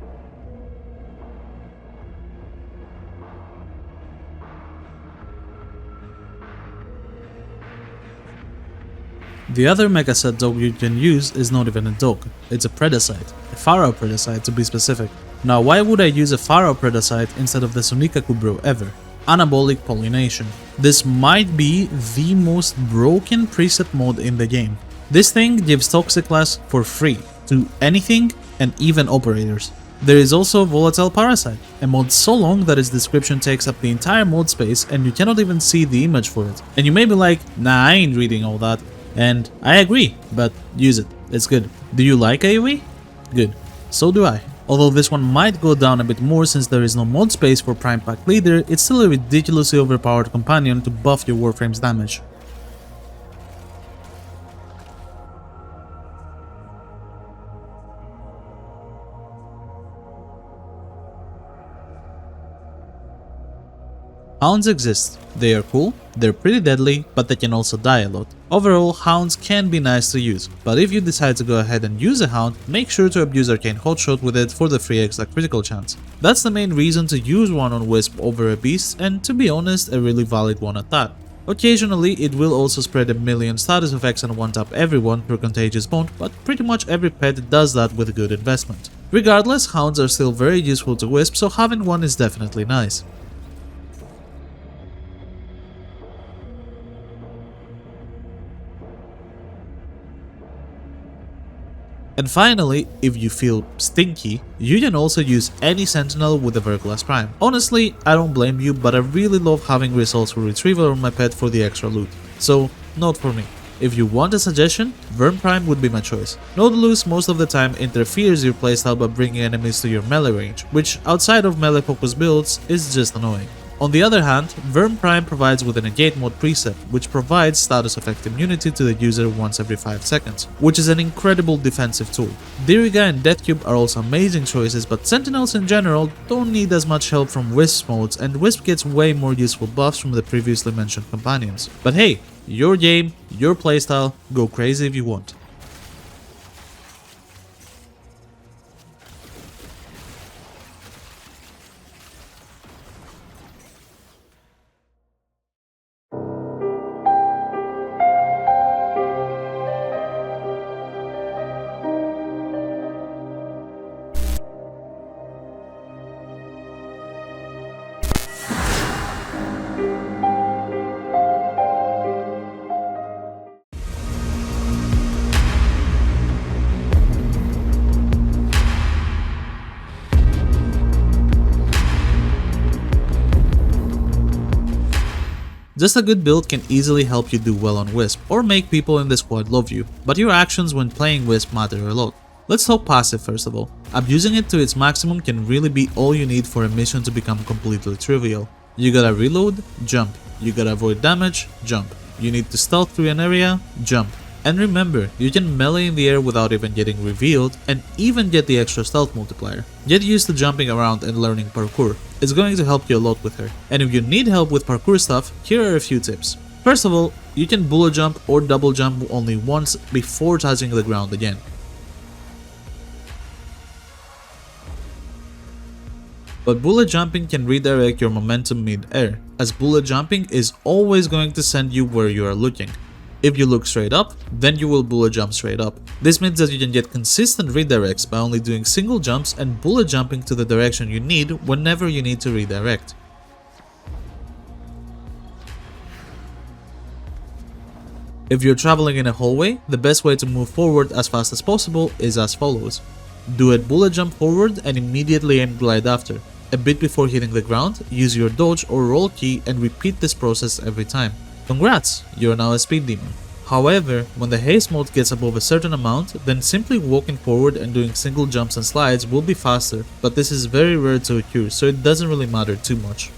The other mega set dog you can use is not even a dog, it's a Predasite, a Pharaoh Predasite to be specific. Now why would I use a Pharaoh Predasite instead of the Sunika Kubrow ever? Anabolic Pollination. This might be the most broken preset mode in the game. This thing gives Toxic Class for free to anything and even operators. There is also Volatile Parasite, a mod so long that its description takes up the entire mod space and you cannot even see the image for it. And you may be like, nah, I ain't reading all that. And I agree, but use it, it's good. Do you like AoE? Good, so do I. Although this one might go down a bit more since there is no mod space for Prime Pack Leader, it's still a ridiculously overpowered companion to buff your Warframes damage. Hounds exist. They are cool, they're pretty deadly, but they can also die a lot. Overall, hounds can be nice to use, but if you decide to go ahead and use a hound, make sure to abuse Arcane Hotshot with it for the free extra critical chance. That's the main reason to use one on Wisp over a beast, and to be honest, a really valid one at that. Occasionally, it will also spread a million status effects and one-tap everyone per contagious bond, but pretty much every pet does that with good investment. Regardless, hounds are still very useful to Wisp, so having one is definitely nice. And finally, if you feel stinky, you can also use any sentinel with the Wisp Prime. Honestly, I don't blame you, but I really love having results for retrieval on my pet for the extra loot. So, not for me. If you want a suggestion, Wisp Prime would be my choice. Nautilus most of the time interferes your playstyle by bringing enemies to your melee range, which outside of melee focus builds is just annoying. On the other hand, Wisp Prime provides with a negate mode preset, which provides status effect immunity to the user once every 5 seconds, which is an incredible defensive tool. Diriga and Deathcube are also amazing choices, but Sentinels in general don't need as much help from Wisp modes, and Wisp gets way more useful buffs from the previously mentioned companions. But hey, your game, your playstyle, go crazy if you want. Just a good build can easily help you do well on Wisp, or make people in the squad love you, but your actions when playing Wisp matter a lot. Let's talk passive first of all. Abusing it to its maximum can really be all you need for a mission to become completely trivial. You gotta reload, jump. You gotta avoid damage, jump. You need to stealth through an area, jump. And remember, you can melee in the air without even getting revealed, and even get the extra stealth multiplier. Get used to jumping around and learning parkour. It's going to help you a lot with her. And if you need help with parkour stuff, here are a few tips. First of all, you can bullet jump or double jump only once before touching the ground again. But bullet jumping can redirect your momentum mid-air, as bullet jumping is always going to send you where you are looking. If you look straight up, then you will bullet jump straight up. This means that you can get consistent redirects by only doing single jumps and bullet jumping to the direction you need whenever you need to redirect. If you're traveling in a hallway, the best way to move forward as fast as possible is as follows. Do a bullet jump forward and immediately aim glide after. A bit before hitting the ground, use your dodge or roll key and repeat this process every time. Congrats, you're now a speed demon. However, when the haste mode gets above a certain amount, then simply walking forward and doing single jumps and slides will be faster, but this is very rare to occur, so it doesn't really matter too much.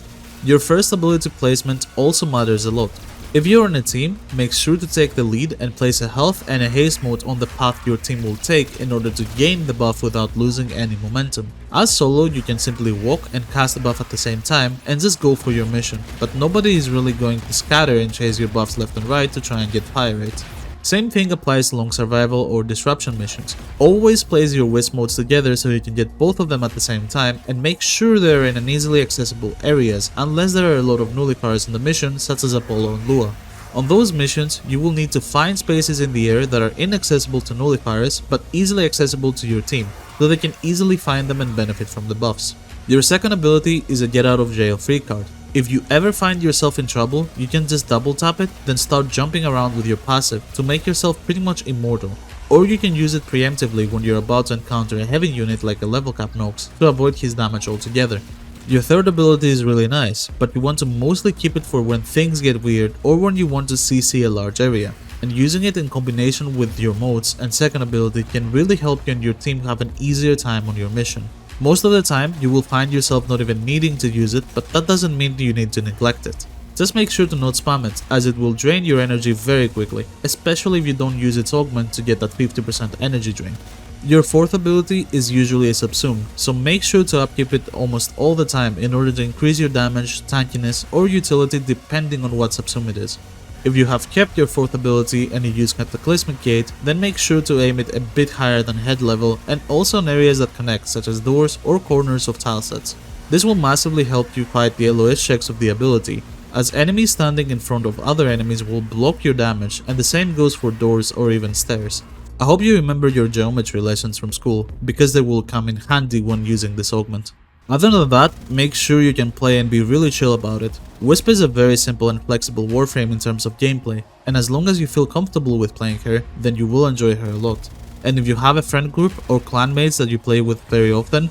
Your first ability placement also matters a lot. If you're in a team, make sure to take the lead and place a health and a haste mode on the path your team will take in order to gain the buff without losing any momentum. As solo, you can simply walk and cast the buff at the same time and just go for your mission, but nobody is really going to scatter and chase your buffs left and right to try and get fire rate. Same thing applies along survival or disruption missions. Always place your Wisp modes together so you can get both of them at the same time, and make sure they're in an easily accessible areas unless there are a lot of nullifiers in the mission such as Apollo and Lua. On those missions, you will need to find spaces in the air that are inaccessible to nullifiers but easily accessible to your team, so they can easily find them and benefit from the buffs. Your second ability is a get out of jail free card. If you ever find yourself in trouble, you can just double tap it, then start jumping around with your passive to make yourself pretty much immortal. Or you can use it preemptively when you're about to encounter a heavy unit like a level cap Nox to avoid his damage altogether. Your third ability is really nice, but you want to mostly keep it for when things get weird or when you want to CC a large area. And using it in combination with your modes and second ability can really help you and your team have an easier time on your mission. Most of the time, you will find yourself not even needing to use it, but that doesn't mean you need to neglect it. Just make sure to not spam it, as it will drain your energy very quickly, especially if you don't use its augment to get that 50% energy drain. Your fourth ability is usually a subsume, so make sure to upkeep it almost all the time in order to increase your damage, tankiness, or utility depending on what subsume it is. If you have kept your fourth ability and you use Cataclysmic Gate, then make sure to aim it a bit higher than head level and also in areas that connect such as doors or corners of tile sets. This will massively help you fight the LOS checks of the ability. as enemies standing in front of other enemies will block your damage, and the same goes for doors or even stairs. I hope you remember your geometry lessons from school, because they will come in handy when using this augment. Other than that, make sure you can play and be really chill about it. Wisp is a very simple and flexible warframe in terms of gameplay, and as long as you feel comfortable with playing her, then you will enjoy her a lot. And if you have a friend group or clanmates that you play with very often,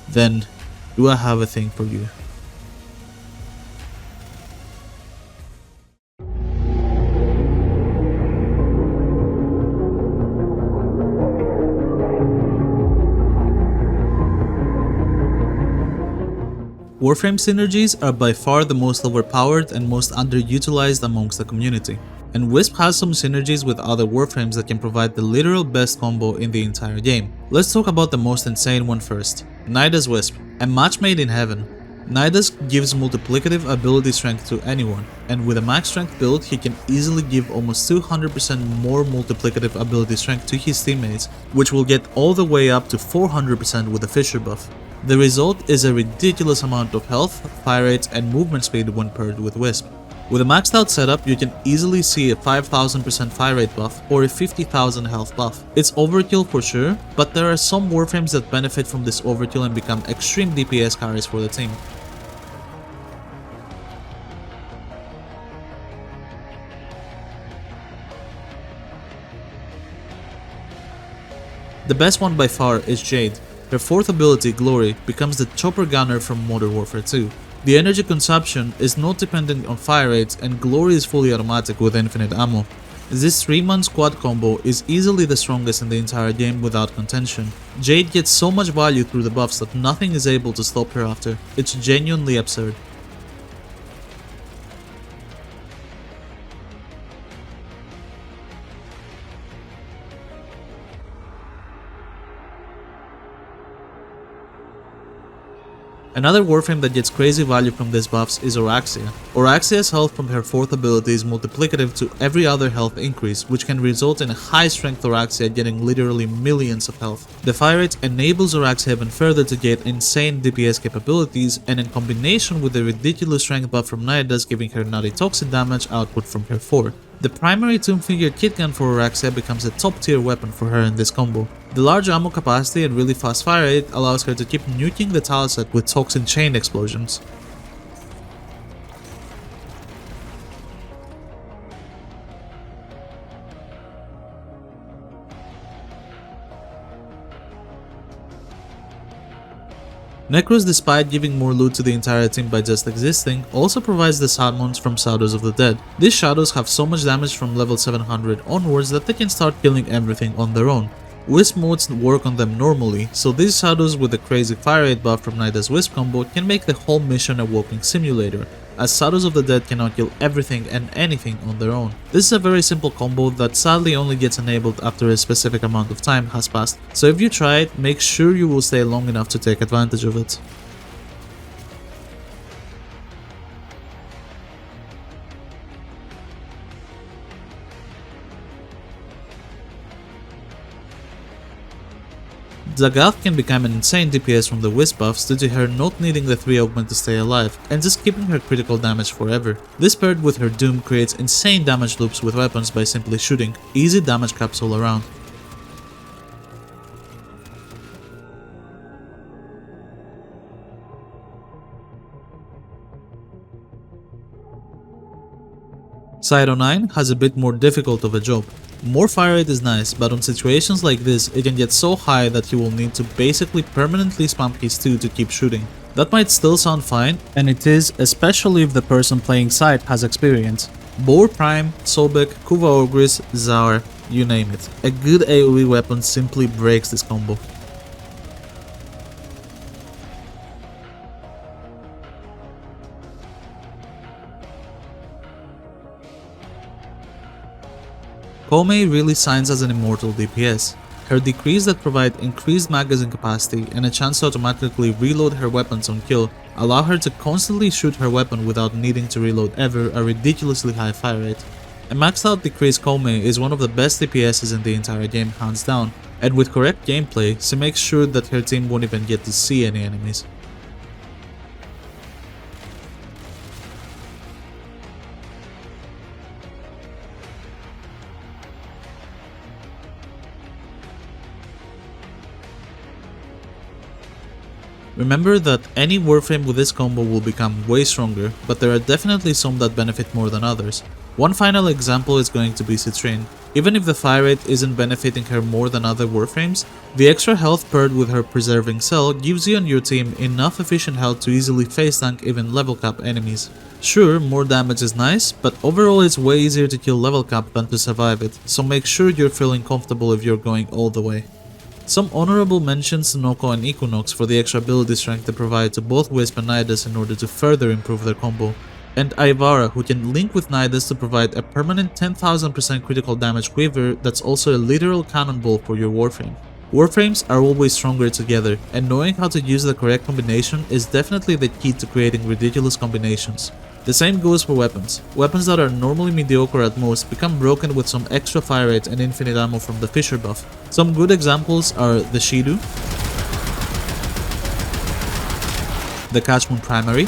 then do I have a thing for you. Warframe synergies are by far the most overpowered and most underutilized amongst the community, and Wisp has some synergies with other warframes that can provide the literal best combo in the entire game. Let's talk about the most insane one first. Nida's Wisp, a match made in heaven. Nida's gives multiplicative ability strength to anyone, and with a max strength build he can easily give almost 200% more multiplicative ability strength to his teammates, which will get all the way up to 400% with the Fisher buff. The result is a ridiculous amount of health, fire rate, and movement speed when paired with Wisp. With a maxed out setup, you can easily see a 5000% fire rate buff or a 50,000 health buff. It's overkill for sure, but there are some warframes that benefit from this overkill and become extreme DPS carries for the team. The best one by far is Jade. Her 4th ability, Glory, becomes the chopper gunner from Modern Warfare 2. The energy consumption is not dependent on fire rates, and Glory is fully automatic with infinite ammo. This 3-man squad combo is easily the strongest in the entire game without contention. Jade gets so much value through the buffs that nothing is able to stop her after. It's genuinely absurd. Another warframe that gets crazy value from these buffs is Oraxia. Oraxia's health from her 4th ability is multiplicative to every other health increase, which can result in a high strength Oraxia getting literally millions of health. The fire rate enables Oraxia even further to get insane DPS capabilities, and in combination with the ridiculous strength buff from Nida's giving her nutty toxic damage output from her 4. The primary Tomb Figure kit gun for Oraxia becomes a top tier weapon for her in this combo. The large ammo capacity and really fast fire rate allows her to keep nuking the tile set with toxin chain explosions. Necros, despite giving more loot to the entire team by just existing, also provides the summons from Shadows of the Dead. These shadows have so much damage from level 700 onwards that they can start killing everything on their own. Wisp modes work on them normally, so these shadows with the crazy fire rate buff from Nida's Wisp combo can make the whole mission a walking simulator, as Shadows of the Dead cannot kill everything and anything on their own. This is a very simple combo that sadly only gets enabled after a specific amount of time has passed, so if you try it, make sure you will stay long enough to take advantage of it. Zagath can become an insane DPS from the Wisp buffs due to her not needing the 3 augment to stay alive, and just keeping her critical damage forever. This paired with her Doom creates insane damage loops with weapons by simply shooting, easy damage caps all around. Cyro 9 has a bit more difficult of a job. More fire rate is nice, but on situations like this it can get so high that he will need to basically permanently spam his 2 to keep shooting. That might still sound fine, and it is, especially if the person playing side has experience. Boar Prime, Sobek, Kuva Ogris, Zaur, you name it. A good AoE weapon simply breaks this combo. Kohm really shines as an immortal DPS. Her decrees that provide increased magazine capacity and a chance to automatically reload her weapons on kill allow her to constantly shoot her weapon without needing to reload ever a ridiculously high fire rate. A maxed out decrease Kohm is one of the best DPSs in the entire game hands down, and with correct gameplay she makes sure that her team won't even get to see any enemies. Remember that any Warframe with this combo will become way stronger, but there are definitely some that benefit more than others. One final example is going to be Citrine. Even if the fire rate isn't benefiting her more than other Warframes, the extra health paired with her preserving cell gives you and your team enough efficient health to easily face tank even level cap enemies. Sure, more damage is nice, but overall it's way easier to kill level cap than to survive it, so make sure you're feeling comfortable if you're going all the way. Some honorable mentions to Noko and Equinox for the extra ability strength they provide to both Wisp and Nidus in order to further improve their combo, and Ivara, who can link with Nidus to provide a permanent 10,000% critical damage quiver that's also a literal cannonball for your Warframe. Warframes are always stronger together, and knowing how to use the correct combination is definitely the key to creating ridiculous combinations. The same goes for weapons. Weapons that are normally mediocre at most become broken with some extra fire rate and infinite ammo from the Fisher buff. Some good examples are the Shidu, the Catchmoon Primary,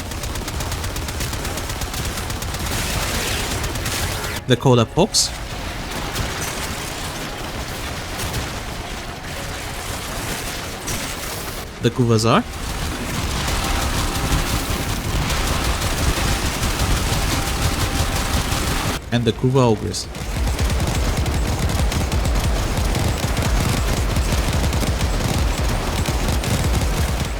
the Coda Pox, the Kuvazar, and the Kuva Ogress.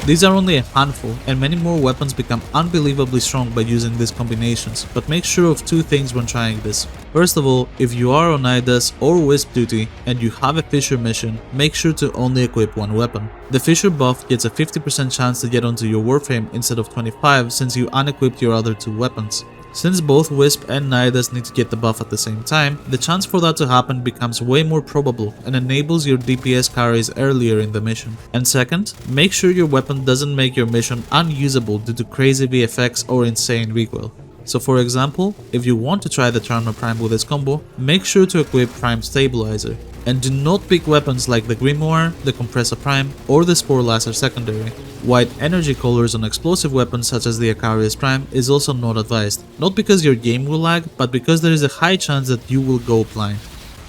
These are only a handful, and many more weapons become unbelievably strong by using these combinations, but make sure of two things when trying this. First of all, if you are on Nidus or Wisp duty and you have a Fisher mission, make sure to only equip one weapon. The Fisher buff gets a 50% chance to get onto your Warframe instead of 25 since you unequipped your other two weapons. Since both Wisp and Nidus need to get the buff at the same time, the chance for that to happen becomes way more probable and enables your DPS carries earlier in the mission. And second, make sure your weapon doesn't make your mission unusable due to crazy VFX or insane recoil. So for example, if you want to try the Trumna Prime with this combo, make sure to equip Prime Stabilizer. And do not pick weapons like the Grimoire, the Compressor Prime, or the Spore Laser secondary. White energy colors on explosive weapons such as the Akarius Prime is also not advised, not because your game will lag, but because there is a high chance that you will go blind.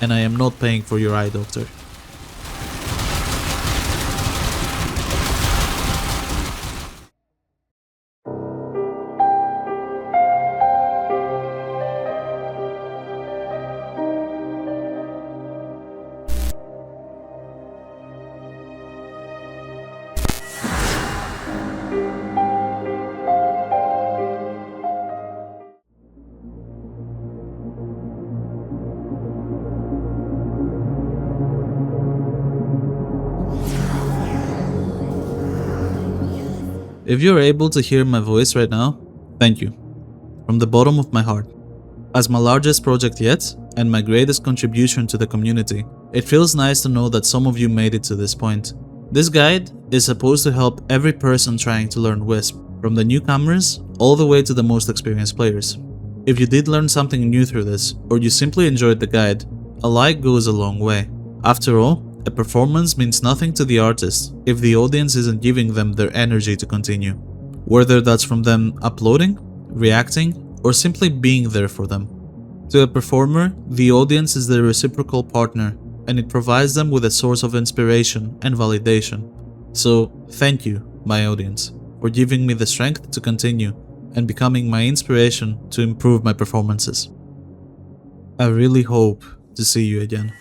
And I am not paying for your eye doctor. If you're able to hear my voice right now, thank you. From the bottom of my heart. As my largest project yet, and my greatest contribution to the community, it feels nice to know that some of you made it to this point. This guide is supposed to help every person trying to learn Wisp, from the newcomers all the way to the most experienced players. If you did learn something new through this, or you simply enjoyed the guide, a like goes a long way. After all, a performance means nothing to the artist if the audience isn't giving them their energy to continue. Whether that's from them uploading, reacting, or simply being there for them. To a performer, the audience is their reciprocal partner, and it provides them with a source of inspiration and validation. So, thank you, my audience, for giving me the strength to continue and becoming my inspiration to improve my performances. I really hope to see you again.